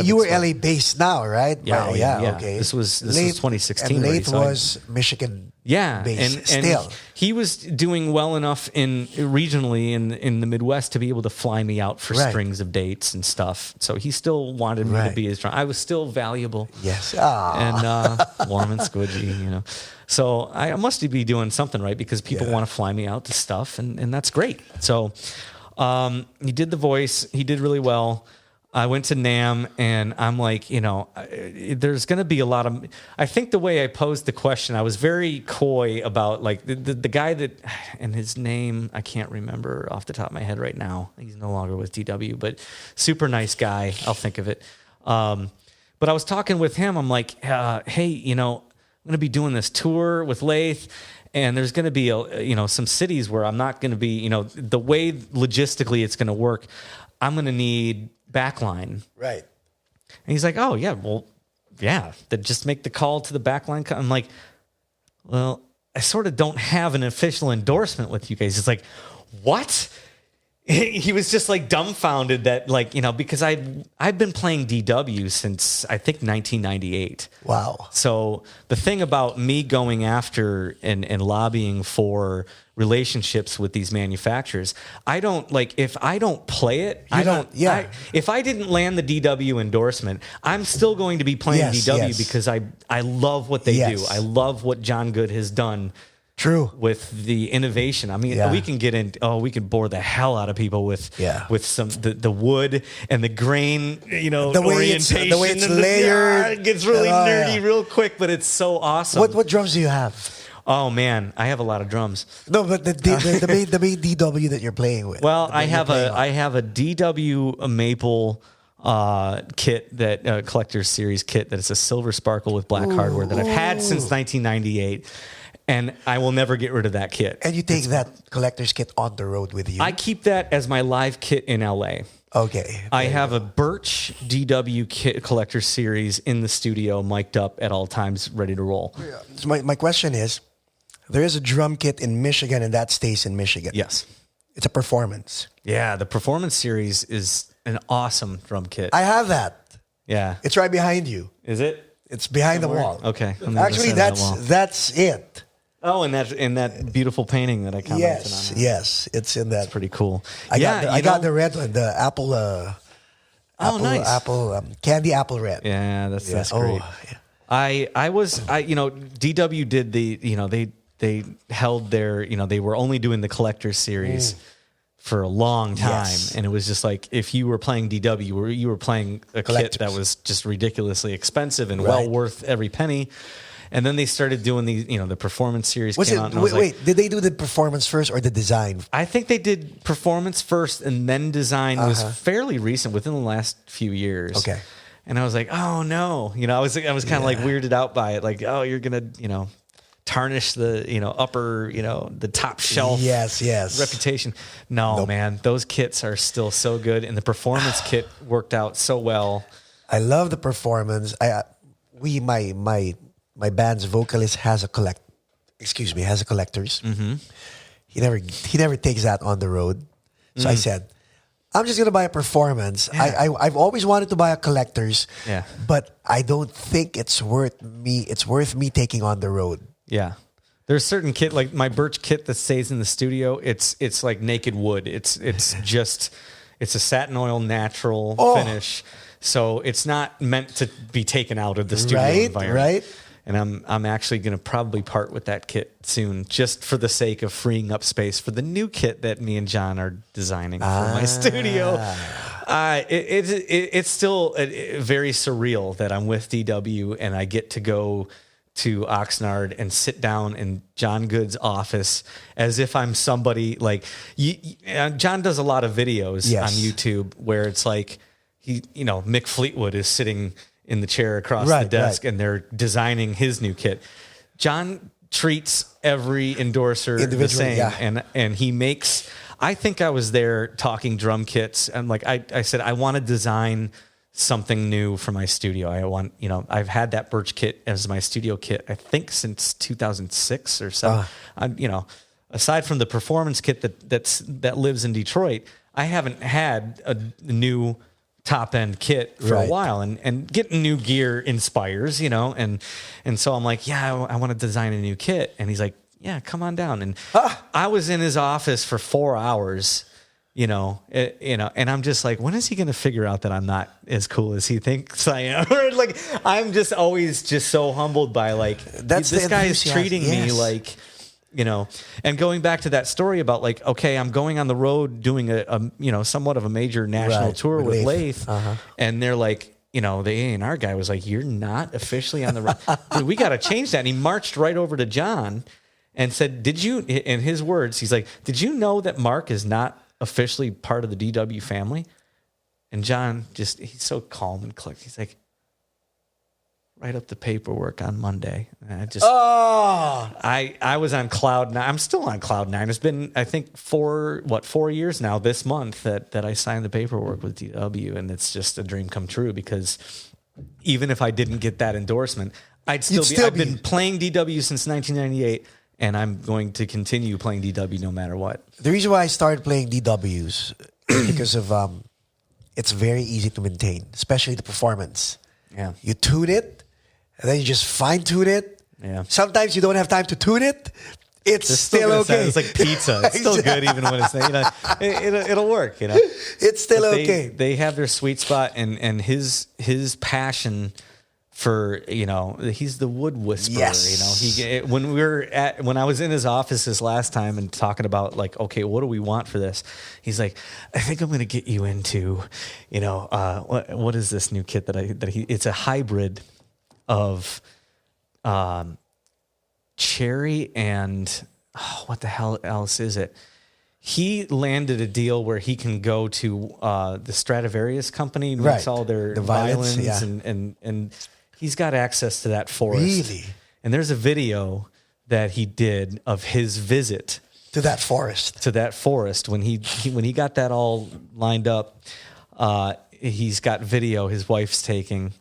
you were LA based now, right? Yeah, okay. This was 2016. And Laith was Michigan Yeah, base and still. he was doing well enough regionally in the Midwest to be able to fly me out for strings of dates and stuff. So he still wanted me to be his drummer. I was still valuable. Yes. And warm and squidgy, you know. So I must be doing something right because people want to fly me out to stuff, and that's great. So he did the voice. He did really well. I went to NAMM, and I'm like, you know, there's going to be a lot of... I think the way I posed the question, I was very coy about, like, the guy that... And his name, I can't remember off the top of my head right now. He's no longer with DW, but super nice guy. I'll think of it. But I was talking with him. I'm like, hey, you know, I'm going to be doing this tour with Laith, and there's going to be, some cities where I'm not going to be, you know, the way logistically it's going to work, I'm going to need... backline. Right. And he's like, oh, yeah, well, yeah, then just make the call to the backline. I'm like, well, I sort of don't have an official endorsement with you guys. It's like, what? He was just like dumbfounded that, like, you know, because I've been playing DW since I think 1998. Wow. So the thing about me going after and lobbying for relationships with these manufacturers, I don't, like, if I don't play it, if I didn't land the DW endorsement, I'm still going to be playing DW because I love what they do. I love what John Good has done. True. With the innovation. I mean, we can get in, we can bore the hell out of people with some the wood and the grain, you know, the way orientation. The way it's layered. It gets really nerdy real quick, but it's so awesome. What drums do you have? Oh man, I have a lot of drums. No, but the main DW that you're playing with. Well, I have a DW maple kit, that collector's series kit, that is a silver sparkle with black hardware that I've had since 1998. And I will never get rid of that kit. And you take that collector's kit on the road with you? I keep that as my live kit in LA. Okay. I have a Birch DW kit collector series in the studio, mic'd up at all times, ready to roll. Yeah. So my question is, there is a drum kit in Michigan, and that stays in Michigan. Yes. It's a Performance. Yeah, the Performance series is an awesome drum kit. I have that. Yeah. It's right behind you. Is it? It's behind the wall. Okay. Actually, that's it. Oh, and that beautiful painting that I commented on. Yes, it's in that. It's pretty cool. I got the red one, the apple. Nice. Apple candy apple red. Yeah, that's great. Oh, yeah. DW did they held their, they were only doing the collector's series for a long time, and it was just like, if you were playing DW, you were playing a kit that was just ridiculously expensive and well worth every penny. And then they started doing the Performance series came out. And wait, did they do the Performance first or the design? I think they did Performance first, and then design was fairly recent, within the last few years. Okay. And I was like, oh no, I was kind of like weirded out by it, like, oh, you're gonna tarnish the upper the top shelf reputation. No, man, those kits are still so good, and the Performance kit worked out so well. I love the Performance. My band's vocalist has a collector's. Mm-hmm. He never takes that on the road. So I said, I'm just gonna buy a Performance. Yeah. I've always wanted to buy a collector's. Yeah. But I don't think it's worth me taking on the road. Yeah. There's certain kit, like my Birch kit that stays in the studio. It's like naked wood. It's a satin oil natural finish. So it's not meant to be taken out of the studio environment. Right. And I'm actually going to probably part with that kit soon, just for the sake of freeing up space for the new kit that me and John are designing for my studio. It's still very surreal that I'm with DW and I get to go to Oxnard and sit down in John Good's office as if I'm somebody like John does a lot of videos on YouTube where it's like Mick Fleetwood is sitting in the chair across the desk and they're designing his new kit. John treats every endorser the same, and he makes. I think I was there talking drum kits, and like I said, I want to design something new for my studio. I want, I've had that Birch kit as my studio kit, I think since 2006 or so. Aside from the Performance kit that lives in Detroit, I haven't had a new top end kit for a while, and getting new gear inspires, and so I'm like, I want to design a new kit. And he's like, yeah, come on down. And I was in his office for 4 hours, and I'm just like, when is he going to figure out that I'm not as cool as he thinks I am? Like, I'm just always just so humbled by like, this guy is treating me like, and going back to that story about like, okay, I'm going on the road doing a somewhat of a major national tour with Laith. And they're like, the A&R guy was like, you're not officially on the road. Dude, we got to change that. And he marched right over to John and said, did you, in his words, he's like, did you know that Mark is not officially part of the DW family? And John he's so calm and clicked. He's like, write up the paperwork on Monday. And I was on cloud nine. I'm still on cloud nine. It's been, I think 4 years now this month that I signed the paperwork with DW, and it's just a dream come true, because even if I didn't get that endorsement, I've been playing DW since 1998. And I'm going to continue playing DW no matter what. The reason why I started playing DWs is because of it's very easy to maintain, especially the performance. Yeah. You tune it, and then you just fine tune it. Yeah. Sometimes you don't have time to tune it. It's still okay. It's like pizza. It's still good even when it's it'll work. It's still okay. They have their sweet spot, and his passion for, he's the wood whisperer. Yes. When I was in his office this last time and talking about like, okay, what do we want for this? He's like, I think I'm going to get you into, what is this new kit it's a hybrid of cherry and what the hell else is it? He landed a deal where he can go to the Stradivarius company, makes all their violins and he's got access to that forest. Really? And there's a video that he did of his visit to that forest. When he got that all lined up, he's got video his wife's taking.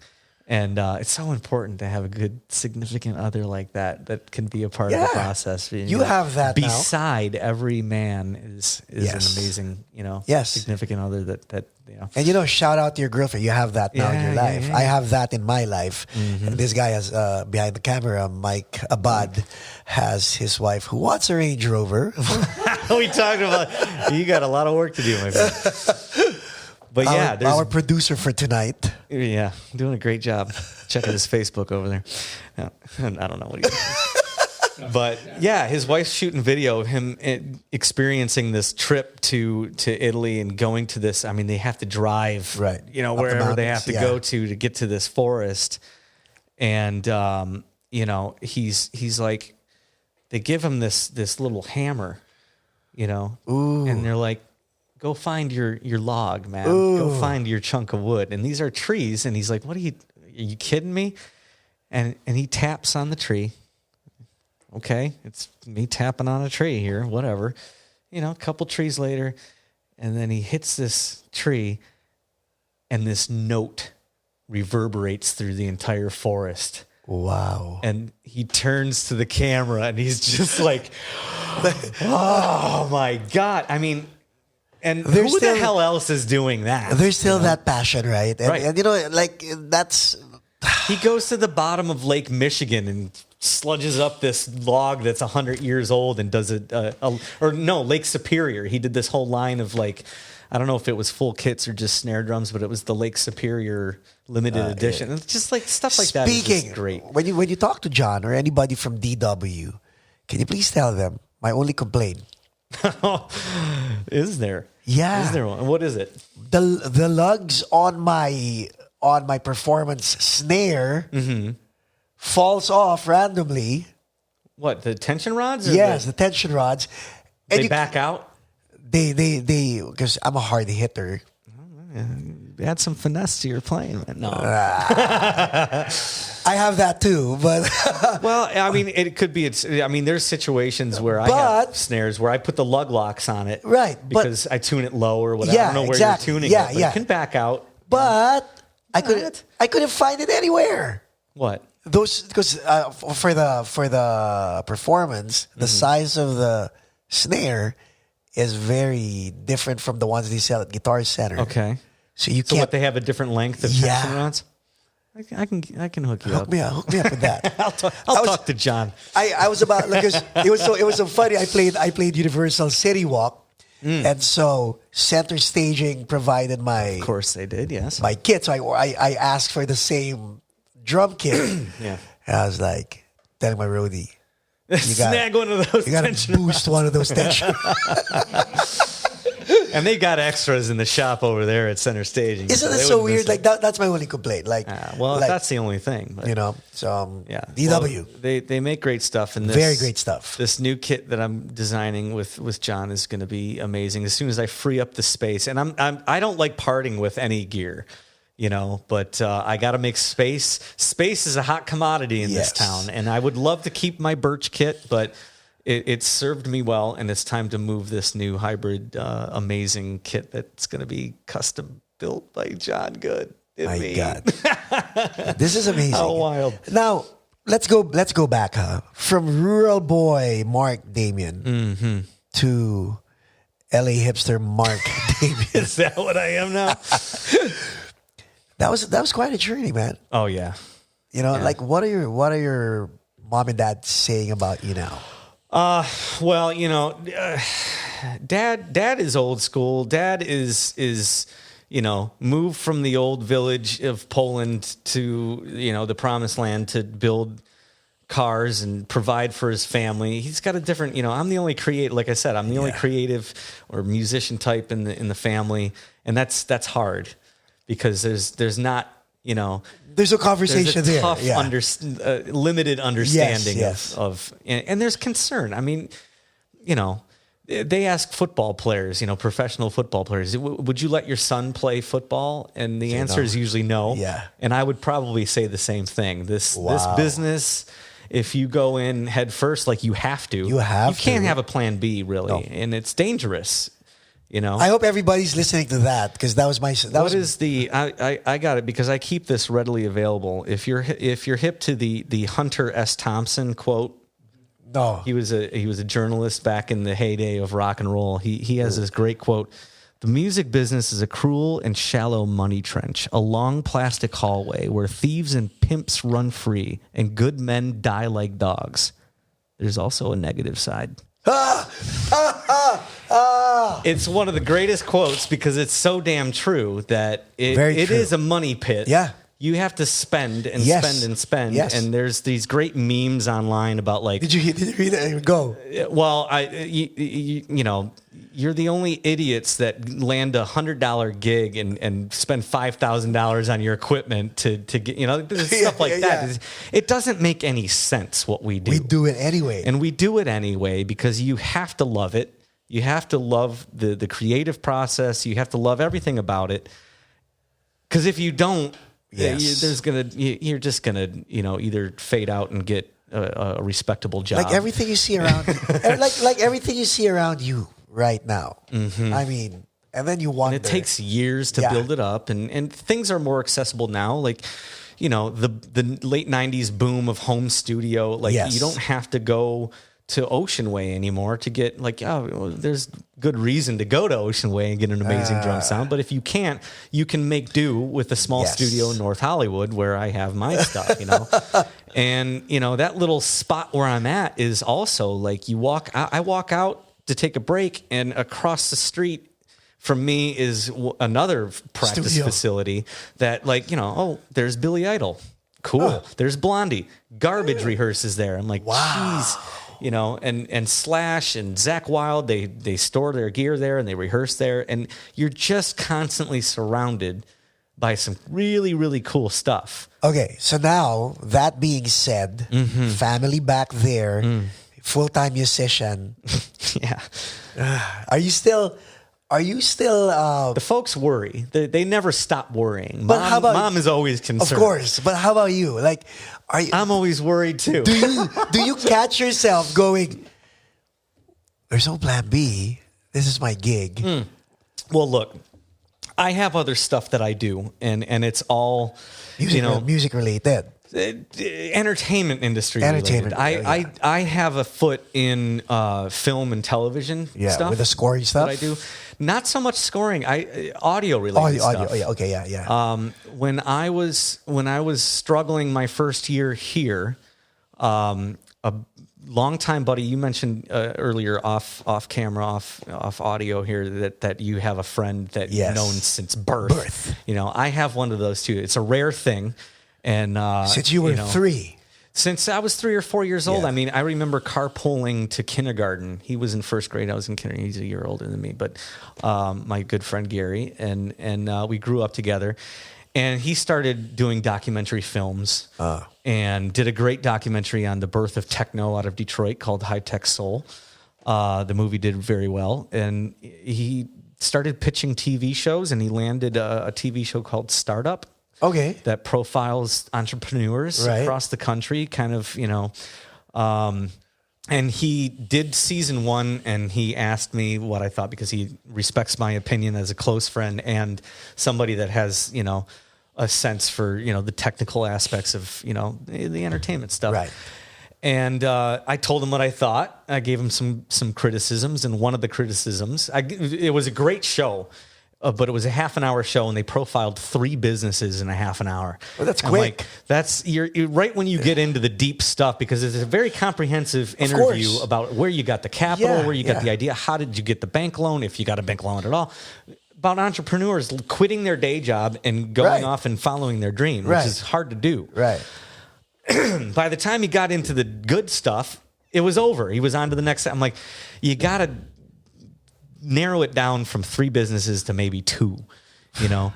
And it's so important to have a good significant other like that can be a part of the process. You have that beside every man is an amazing, significant other that. And shout out to your girlfriend. You have that now in your life. I have that in my life. Mm-hmm. And this guy has behind the camera, Mike Abad, has his wife who wants a Range Rover. We talked about you got a lot of work to do, my friend. But our producer for tonight. Yeah, doing a great job. Checking his Facebook over there. I don't know what he's doing. But his wife's shooting video of him experiencing this trip to Italy and going to this. I mean, they have to drive, wherever they have to go to get to this forest. And, he's like, they give him this little hammer, and they're like, go find your log, man. Ooh. Go find your chunk of wood. And these are trees. And he's like, are you kidding me? And he taps on the tree. Okay, it's me tapping on a tree here, whatever. A couple trees later, and then he hits this tree, and this note reverberates through the entire forest. Wow. And he turns to the camera, and he's just like, oh, my God. I mean... And who the hell else is doing that? There's still that passion, right? And that's... He goes to the bottom of Lake Michigan and sludges up this log that's 100 years old and does Lake Superior. He did this whole line of like, I don't know if it was full kits or just snare drums, but it was the Lake Superior limited edition. It's just like stuff like that is just great. When you talk to John or anybody from DW, can you please tell them my only complaint? Is there? Yeah. Is there one? What is it? The lugs on my performance snare falls off randomly. What, the tension rods? Yes, the tension rods. And they back out? They because I'm a hard hitter. You add some finesse to your playing. No. I have that too, but... Well, I mean, it could be... there's situations where I have snares where I put the lug locks on it. Right. Because I tune it low or whatever. I don't know where you're tuning it, but it can back out. But I couldn't find it anywhere. What? Those, because for the performance, the size of the snare is very different from the ones they sell at Guitar Center. Okay. So you So can't. what, they have a different length of tension rods? I can hook you up. Hook me up with that. I'll talk to John. I was about because it was so funny. I played Universal City Walk, and so Center Staging provided Of course they did. Yes. my kit. So I asked for the same drum kit. Yeah. And I was like telling my roadie, Snag one of those. you got to tension boost one of those tension. And they got extras in the shop over there at Center Staging. Isn't that they so wouldn't weird? miss Like it. that's my only complaint. Like, Well, like, that's the only thing. But, you know. So yeah. DW, Well, they make great stuff, and very great stuff. This new kit that I'm designing with John is going to be amazing. As soon as I free up the space, and I don't like parting with any gear, you know, but I got to make space. Space is a hot commodity in this town, and I would love to keep my Birch kit, but it served me well, and it's time to move this new hybrid amazing kit that's going to be custom built by John Good. My God, this is amazing. How wild! Now let's go back, from rural boy Mark Damian to LA hipster Mark Damian. Is that what I am now? That was quite a journey, man. Oh yeah. You know, like what are your mom and dad saying about you now? Well, you know, dad is old school. Dad is, you know, moved from the old village of Poland to, you know, the promised land to build cars and provide for his family. He's got a different, you know, I'm the only creative, like I said, I'm the only creative or musician type in the family. And that's hard because there's not, you know, there's a conversation there's a there. tough, limited understanding Yes. of and there's concern. I mean, you know, they ask football players, you know, professional football players, would you let your son play football? And the answer is usually no. Yeah. And I would probably say the same thing. This business, if you go in head first, like you have to. You can't have a plan B, really. No. And it's dangerous. You know, I hope everybody's listening to that because that was I got it because I keep this readily available. If you're hip to the Hunter S. Thompson quote, no, he was a journalist back in the heyday of rock and roll. He has this great quote: "The music business is a cruel and shallow money trench, a long plastic hallway where thieves and pimps run free and good men die like dogs. There's also a negative side." It's one of the greatest quotes because it's so damn true that it is a money pit. Yeah. You have to spend and spend and spend. Yes. And there's these great memes online about like... Did you read it? Go. Well, you know, you're the only idiots that land $100 gig and spend $5,000 on your equipment to get, you know, stuff like that. Yeah. It doesn't make any sense what we do. We do it anyway. And we do it anyway because you have to love it. You have to love the creative process. You have to love everything about it. Because if you don't, you're just gonna, you know, either fade out and get a respectable job. Like everything you see around, like everything you see around you right now. Mm-hmm. I mean, and then you wonder. And it takes years to build it up, and things are more accessible now. Like, you know, the late '90s boom of home studio. Like you don't have to go to Ocean Way anymore to get like, there's good reason to go to Ocean Way and get an amazing drum sound. But if you can't, you can make do with a small studio in North Hollywood where I have my stuff, you know. And, you know, that little spot where I'm at is also like I walk out to take a break and across the street from me is another practice facility that like, you know, there's Billy Idol. Cool. There's Blondie. Garbage rehearses there. I'm like, geez. You know, and Slash and Zakk Wylde, they store their gear there and they rehearse there. And you're just constantly surrounded by some really, really cool stuff. Okay, so now, that being said, family back there, full-time musician. Yeah. Are you still... the folks worry. They never stop worrying. Mom is always concerned. Of course. But how about you? Like, I'm always worried too. Do you catch yourself going, there's no plan B. This is my gig. Well, look, I have other stuff that I do, and it's all, music related. Entertainment industry. Entertainment. I have a foot in film and television stuff. With the scoring stuff that I do. Not so much scoring. Audio related stuff. Audio. Yeah. Okay. Yeah. When I was struggling my first year here, a longtime buddy, you mentioned earlier off camera, off audio here that you have a friend that you've known since birth. You know, I have one of those too. It's a rare thing. And since you were 3. Since I was 3 or 4 years old. I mean, I remember carpooling to kindergarten. He was in first grade. I was in kindergarten. He's a year older than me. But my good friend Gary, and we grew up together. And he started doing documentary films and did a great documentary on the birth of techno out of Detroit called High Tech Soul. The movie did very well. And he started pitching TV shows, and he landed a TV show called Startup. Okay. That profiles entrepreneurs across the country, kind of, you know. And he did season 1, and he asked me what I thought because he respects my opinion as a close friend and somebody that has, you know, a sense for, you know, the technical aspects of, you know, the entertainment stuff. Right. And I told him what I thought. I gave him some criticisms, and one of the criticisms, it was a great show. But it was a half an hour show, and they profiled 3 businesses in a half an hour. Well, that's quick. Like, you're right when you get into the deep stuff, because it's a very comprehensive interview about where you got the capital, where you got the idea, how did you get the bank loan, if you got a bank loan at all, about entrepreneurs quitting their day job and going off and following their dream, which is hard to do. Right. By the time he got into the good stuff, it was over. He was on to the next. I'm like, you got to narrow it down from 3 businesses to maybe 2, you know,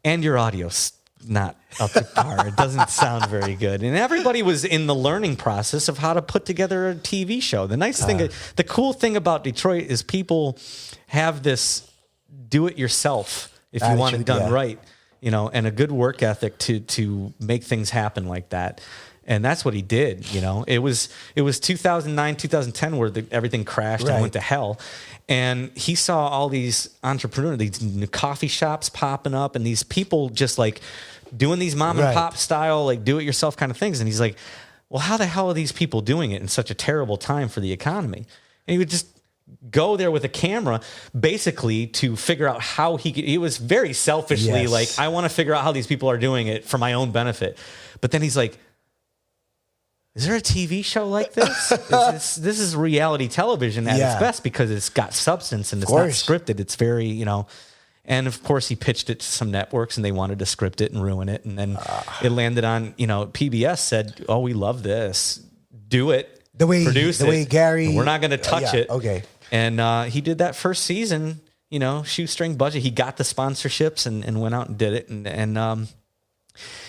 and your audio's not up to par. It doesn't sound very good. And everybody was in the learning process of how to put together a TV show. The nice thing, the cool thing about Detroit is people have this do it yourself if you want it done right, you know, and a good work ethic to make things happen like that. And that's what he did, you know. It was 2009, 2010 where everything crashed and went to hell. And he saw all these entrepreneurs, these coffee shops popping up, and these people just like doing these mom and pop style, like do it yourself kind of things. And he's like, well, how the hell are these people doing it in such a terrible time for the economy? And he would just go there with a camera basically to figure out how he was very selfishly like, I want to figure out how these people are doing it for my own benefit. But then he's like, is there a TV show like this? This is reality television at its best, because it's got substance and it's not scripted. It's very, you know, and of course he pitched it to some networks and they wanted to script it and ruin it. And then it landed on, you know, PBS said, oh, we love this. Do it. Produce it. The way Gary. We're not going to touch it. Okay. And he did that first season, you know, shoestring budget. He got the sponsorships and went out and did it. And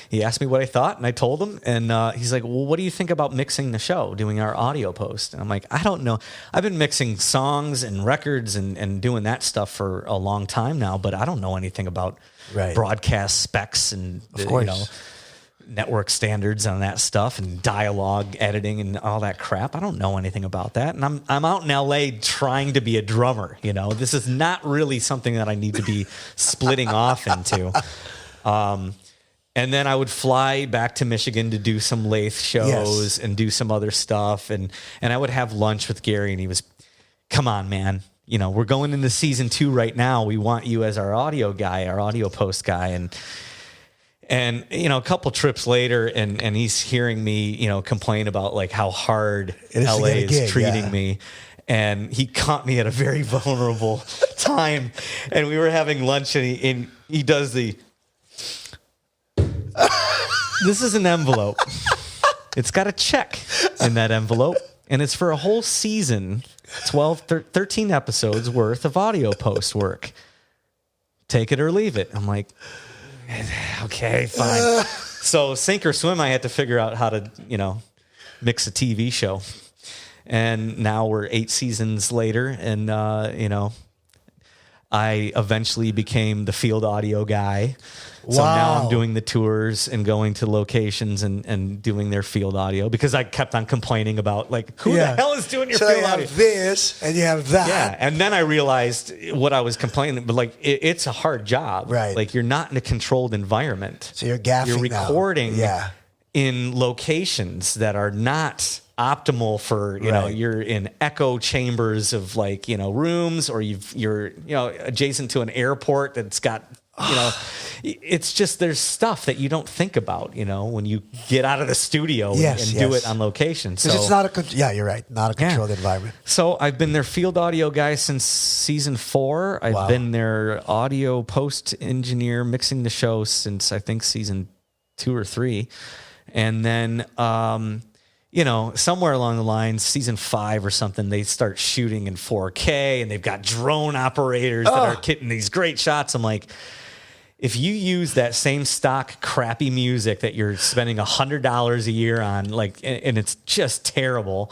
he asked me what I thought, and I told him, and he's like, well, what do you think about mixing the show, doing our audio post? And I'm like, I don't know. I've been mixing songs and records and doing that stuff for a long time now, but I don't know anything about broadcast specs and, you know, network standards on that stuff and dialogue editing and all that crap. I don't know anything about that. And I'm out in LA trying to be a drummer, you know. This is not really something that I need to be splitting off into. And then I would fly back to Michigan to do some Laith shows and do some other stuff. And I would have lunch with Gary, and he was, come on, man. You know, we're going into season 2 right now. We want you as our audio guy, our audio post guy. And you know, a couple trips later, and he's hearing me, you know, complain about like how hard LA is treating me. And he caught me at a very vulnerable time. And we were having lunch, and he does the... This is an envelope. It's got a check in that envelope, and it's for a whole season, 13 episodes worth of audio post work. Take it or leave it. I'm like, okay, fine. So sink or swim, I had to figure out how to, you know, mix a TV show. And now we're 8 seasons later, and, you know, I eventually became the field audio guy. So now I'm doing the tours and going to locations and doing their field audio, because I kept on complaining about, like, who the hell is doing your field audio? So you have this and you have that. Yeah, and then I realized what I was complaining, but like it's a hard job. Right. Like you're not in a controlled environment. So you're gaffing You're recording. Now. Yeah. in locations that are not optimal for, you know, you're in echo chambers of like, you know, rooms, or you're, you know, adjacent to an airport that's got, you know, it's just, there's stuff that you don't think about, you know, when you get out of the studio and do it on location. So it's not you're right. Not a controlled environment. So I've been their field audio guy since season 4. I've been their audio post engineer mixing the show since I think season 2 or 3. And then, you know, somewhere along the line, season 5 or something, they start shooting in 4K, and they've got drone operators that are getting these great shots. I'm like, if you use that same stock crappy music that you're spending $100 a year on, like, and it's just terrible,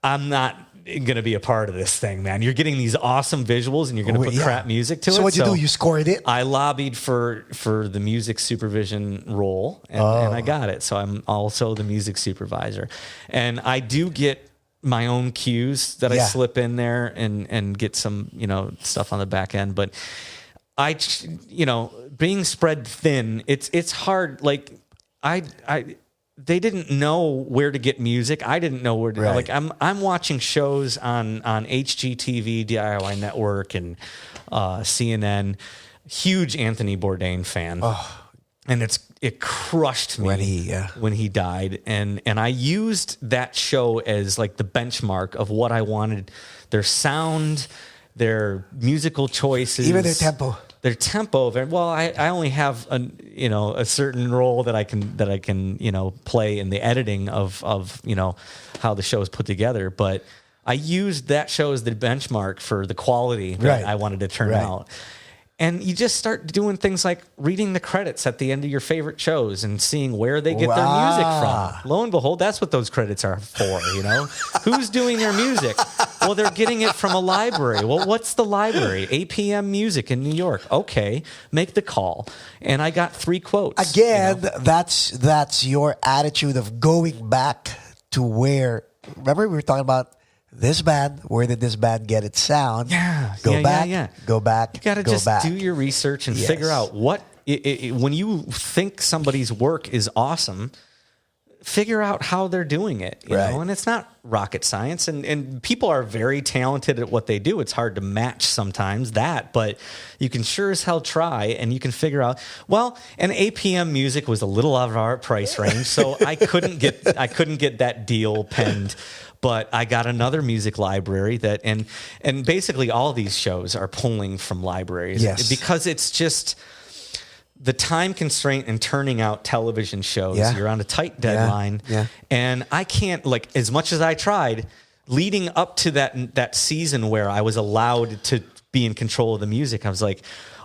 I'm not going to be a part of this thing, man. You're getting these awesome visuals, and you're going to put crap music to it. So what'd you do? You scored it? I lobbied for the music supervision role, and I got it. So I'm also the music supervisor, and I do get my own cues that I slip in there and get some, you know, stuff on the back end. But you know, being spread thin, it's hard. Like they didn't know where to get music. I didn't know where to, like, I'm watching shows on HGTV, DIY Network, and CNN. Huge Anthony Bourdain fan. And it crushed me when he died. And I used that show as like the benchmark of what I wanted. Their sound, their musical choices, even their tempo. Their tempo. Well, I only have a certain role that I can you know, play in the editing of you know, how the show is put together. But I used that show as the benchmark for the quality that I wanted to turn out. And you just start doing things like reading the credits at the end of your favorite shows and seeing where they get their music from. Lo and behold, that's what those credits are for, you know? Who's doing their music? Well, they're getting it from a library. Well, what's the library? APM Music in New York. Okay, make the call. And I got 3 quotes. Again, you know? That's your attitude of going back to where, remember we were talking about this band, where did this band get its sound? Go back. You got to just do your research and figure out what, when you think somebody's work is awesome, figure out how they're doing it, you know? And it's not rocket science, and people are very talented at what they do. It's hard to match sometimes but you can sure as hell try, and you can figure out, well, and APM Music was a little out of our price range, so I couldn't get that deal penned. But I got another music library and basically all these shows are pulling from libraries because it's just the time constraint in turning out television shows. You're on a tight deadline, and I can't, like, as much as I tried leading up to that season where I was allowed to be in control of the music. I was like,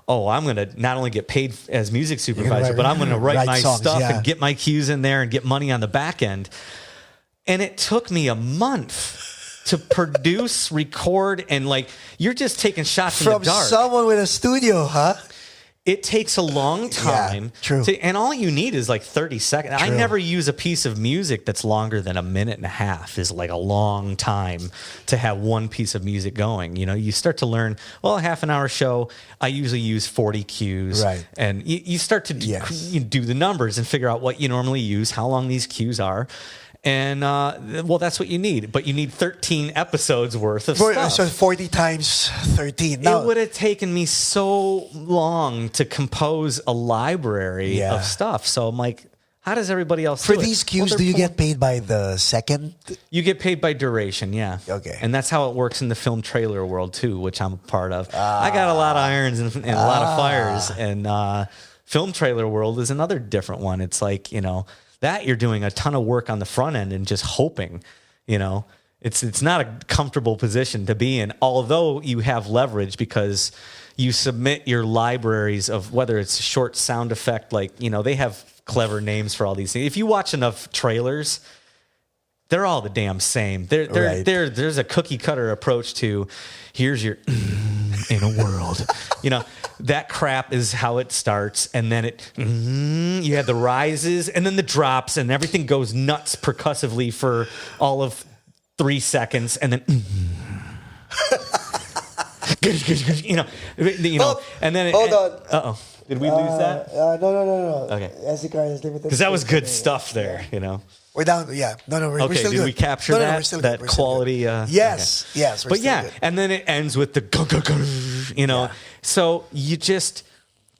oh, I'm going to not only get paid as music supervisor, but I'm going to write my songs, stuff and get my cues in there and get money on the back end. And it took me a month to produce, record, and, like, you're just taking shots in the dark. From someone with a studio, huh? It takes a long time. True. And all you need is like 30 seconds. True. I never use a piece of music that's longer than a minute and a half. Is like a long time to have one piece of music going. You know, you start to learn, well, a half an hour show, I usually use 40 cues. And you start to do the numbers and figure out what you normally use, how long these cues are. And, well, that's what you need. But you need 13 episodes worth of stuff. So 40 times 13. Now, it would have taken me so long to compose a library of stuff. So I'm like, how does everybody else do it? For these cues, do you get paid by the second? You get paid by duration, yeah. Okay. And that's how it works in the film trailer world, too, which I'm a part of. I got a lot of irons and a lot of fires. And film trailer world is another different one. It's like, you know, that you're doing a ton of work on the front end and just hoping, you know, it's not a comfortable position to be in, although you have leverage because you submit your libraries of whether it's short sound effect, like, you know, they have clever names for all these things. If you watch enough trailers, they're all the damn same. There's a cookie cutter approach to here's your in a world, you know. That crap is how it starts, and then you have the rises, and then the drops, and everything goes nuts percussively for all of 3 seconds, and then you know, and then hold on. Did we lose that? No. Okay. SD card is limited. Because that was good stuff there, you know. We're down. Yeah. No. We're Okay, still did good. we capture No, that? we're still That good. We're still quality. good. Yes. Okay. Yes. We're But still yeah, good. and then it ends with the you know. Yeah. So you just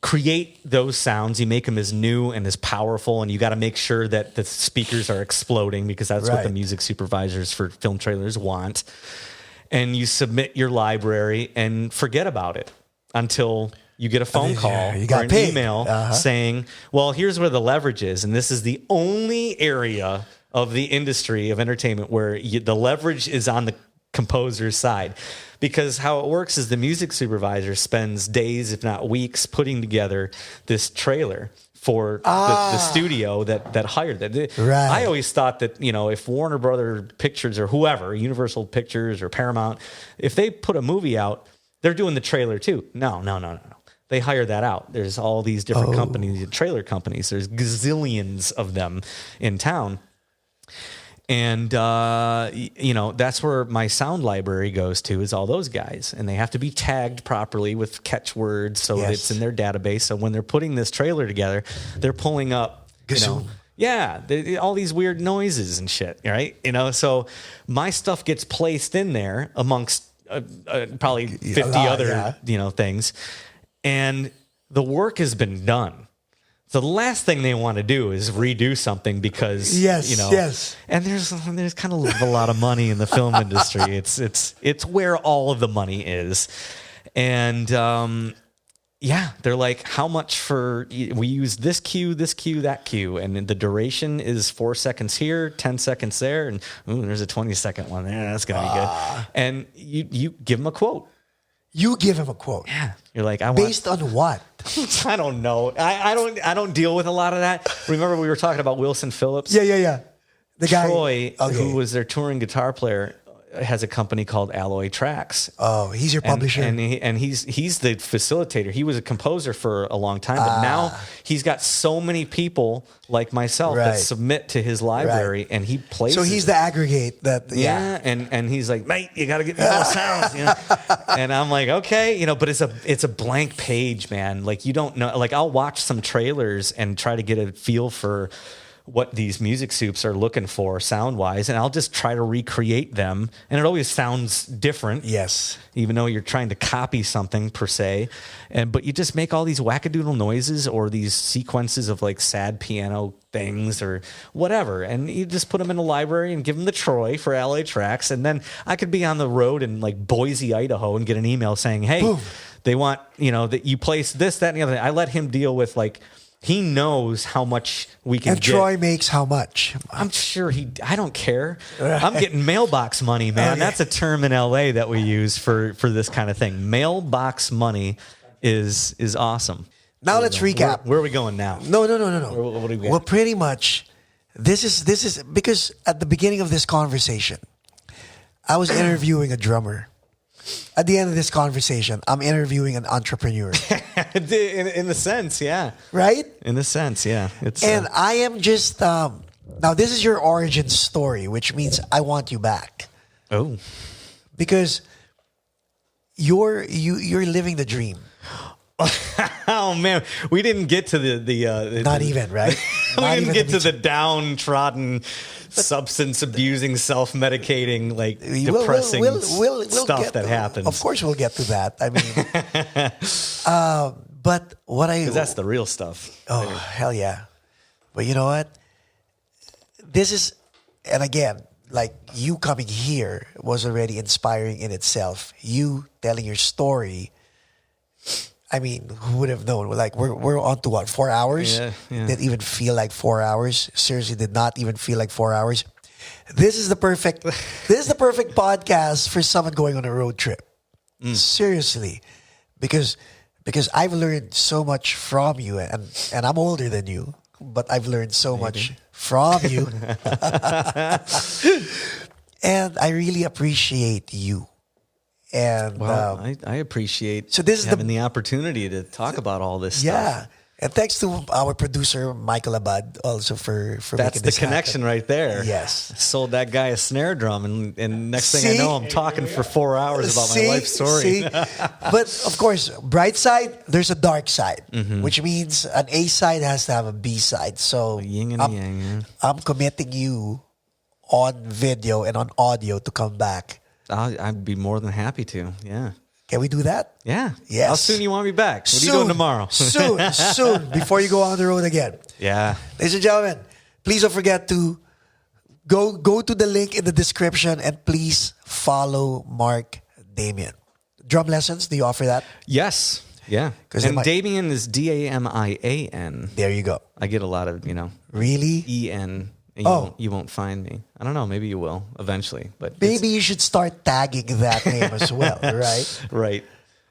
create those sounds. You make them as new and as powerful, and you got to make sure that the speakers are exploding because that's what the Right. music supervisors for film trailers want. And you submit your library and forget about it until you get a phone call you or got an paid. email saying, well, here's where the leverage is. And this is the only area of the industry of entertainment where the leverage is on the composer's side. Because how it works is the music supervisor spends days, if not weeks, putting together this trailer for the studio that hired that. Right. I always thought that, you know, if Warner Brother Pictures or whoever, Universal Pictures or Paramount, if they put a movie out, they're doing the trailer too. No. They hire that out. There's all these different companies, trailer companies. There's gazillions of them in town. And, you know, that's where my sound library goes to is all those guys. And they have to be tagged properly with catchwords so that it's in their database. So when they're putting this trailer together, they're pulling up, you know, all these weird noises and shit, right? You know, so my stuff gets placed in there amongst probably 50 other, you know, things. And the work has been done. So the last thing they want to do is redo something because you know, and there's kind of a lot of money in the film industry. It's where all of the money is, and they're like, how much for? We use this cue, that cue, and the duration is 4 seconds here, 10 seconds there, and there's a 20-second one there. That's gonna be good. And you give them a quote. You give him a quote. Yeah. You're like, based on what? I don't know. I don't deal with a lot of that. Remember we were talking about Wilson Phillips? Yeah. The guy Troy, who was their touring guitar player, has a company called Alloy Tracks. Oh, he's your publisher. And he's the facilitator. He was a composer for a long time, but now he's got so many people like myself that submit to his library, and he plays. So he's the aggregate that. And he's like, mate, you got to get me more sounds, you know. And I'm like, okay, you know, but it's a blank page, man. Like you don't know. Like I'll watch some trailers and try to get a feel for what these music soups are looking for sound wise, and I'll just try to recreate them, and it always sounds different. Yes, even though you're trying to copy something per se, but you just make all these wackadoodle noises or these sequences of like sad piano things or whatever, and you just put them in a library and give them to Troy for LA Tracks, and then I could be on the road in like Boise, Idaho, and get an email saying, hey, boom, they want, you know, that you place this, that, and the other thing. I let him deal with like. He knows how much we can get. And Troy makes how much? I'm sure I don't care. I'm getting mailbox money, man. Okay. That's a term in LA that we use for this kind of thing. Mailbox money is awesome. Now let's recap. Where are we going now? No. What do we got? Well, pretty much, this is because at the beginning of this conversation, I was interviewing a drummer. At the end of this conversation, I'm interviewing an entrepreneur. in the sense, yeah. Right? In the sense, yeah. And I am just now this is your origin story, which means I want you back. Oh. Because you're living the dream. Oh man, we didn't get to the not even, right? We didn't get to the downtrodden, substance abusing, self-medicating, like depressing we'll stuff that happens. Of course, we'll get to that. I mean, but what because that's the real stuff. Oh hell yeah! But you know what? This is, and again, like you coming here was already inspiring in itself. You telling your story. I mean, who would have known? Like we're on to what, 4 hours? Yeah. Didn't even feel like 4 hours. Seriously, did not even feel like 4 hours. This is the perfect podcast for someone going on a road trip. Seriously, because I've learned so much from you, and I'm older than you, but I've learned so much from you, and I really appreciate you. And well, I appreciate so this is having the opportunity to talk about all this stuff. Yeah. And thanks to our producer, Michael Abad, also for That's making the this connection happen. right there. Yes. Sold that guy a snare drum, and next thing I See? know, I'm talking for 4 hours about my life story. See? But of course, bright side, there's a dark side, which means an A side has to have a B side. So Yin and yang. Yeah. I'm committing you on video and on audio to come back. I'd be more than happy to. Yeah. Can we do that? Yeah. Yes. How soon you want me back? What are you doing tomorrow? soon, before you go on the road again. Yeah. Ladies and gentlemen, please don't forget to go to the link in the description and please follow Mark Damian. Drum lessons, do you offer that? Yes. Yeah. And Damian is Damian. There you go. I get a lot of, Really? EN. And you won't find me. I don't know. Maybe you will eventually. But maybe you should start tagging that name as well, right? Right.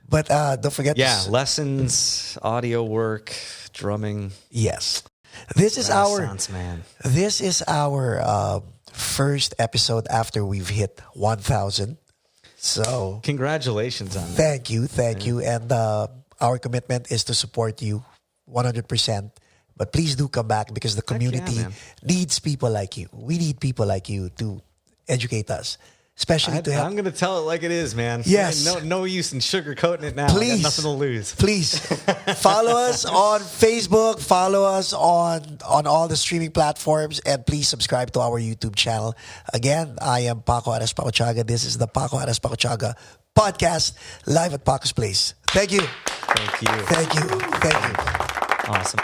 But don't forget. Lessons, audio work, drumming. Yes. This is our man. This is our first episode after we've hit 1,000. So congratulations on that. Thank you. And our commitment is to support you 100%. But please do come back because the community needs people like you. We need people like you to educate us. Especially to help. I'm going to tell it like it is, man. Yes. No use in sugarcoating it now. Please. I got nothing to lose. Please. Follow us on Facebook. Follow us on all the streaming platforms. And please subscribe to our YouTube channel. Again, I am Paco Arespacochaga. This is the Paco Arespacochaga podcast live at Paco's Place. Thank you. Thank you. Thank you. Awesome.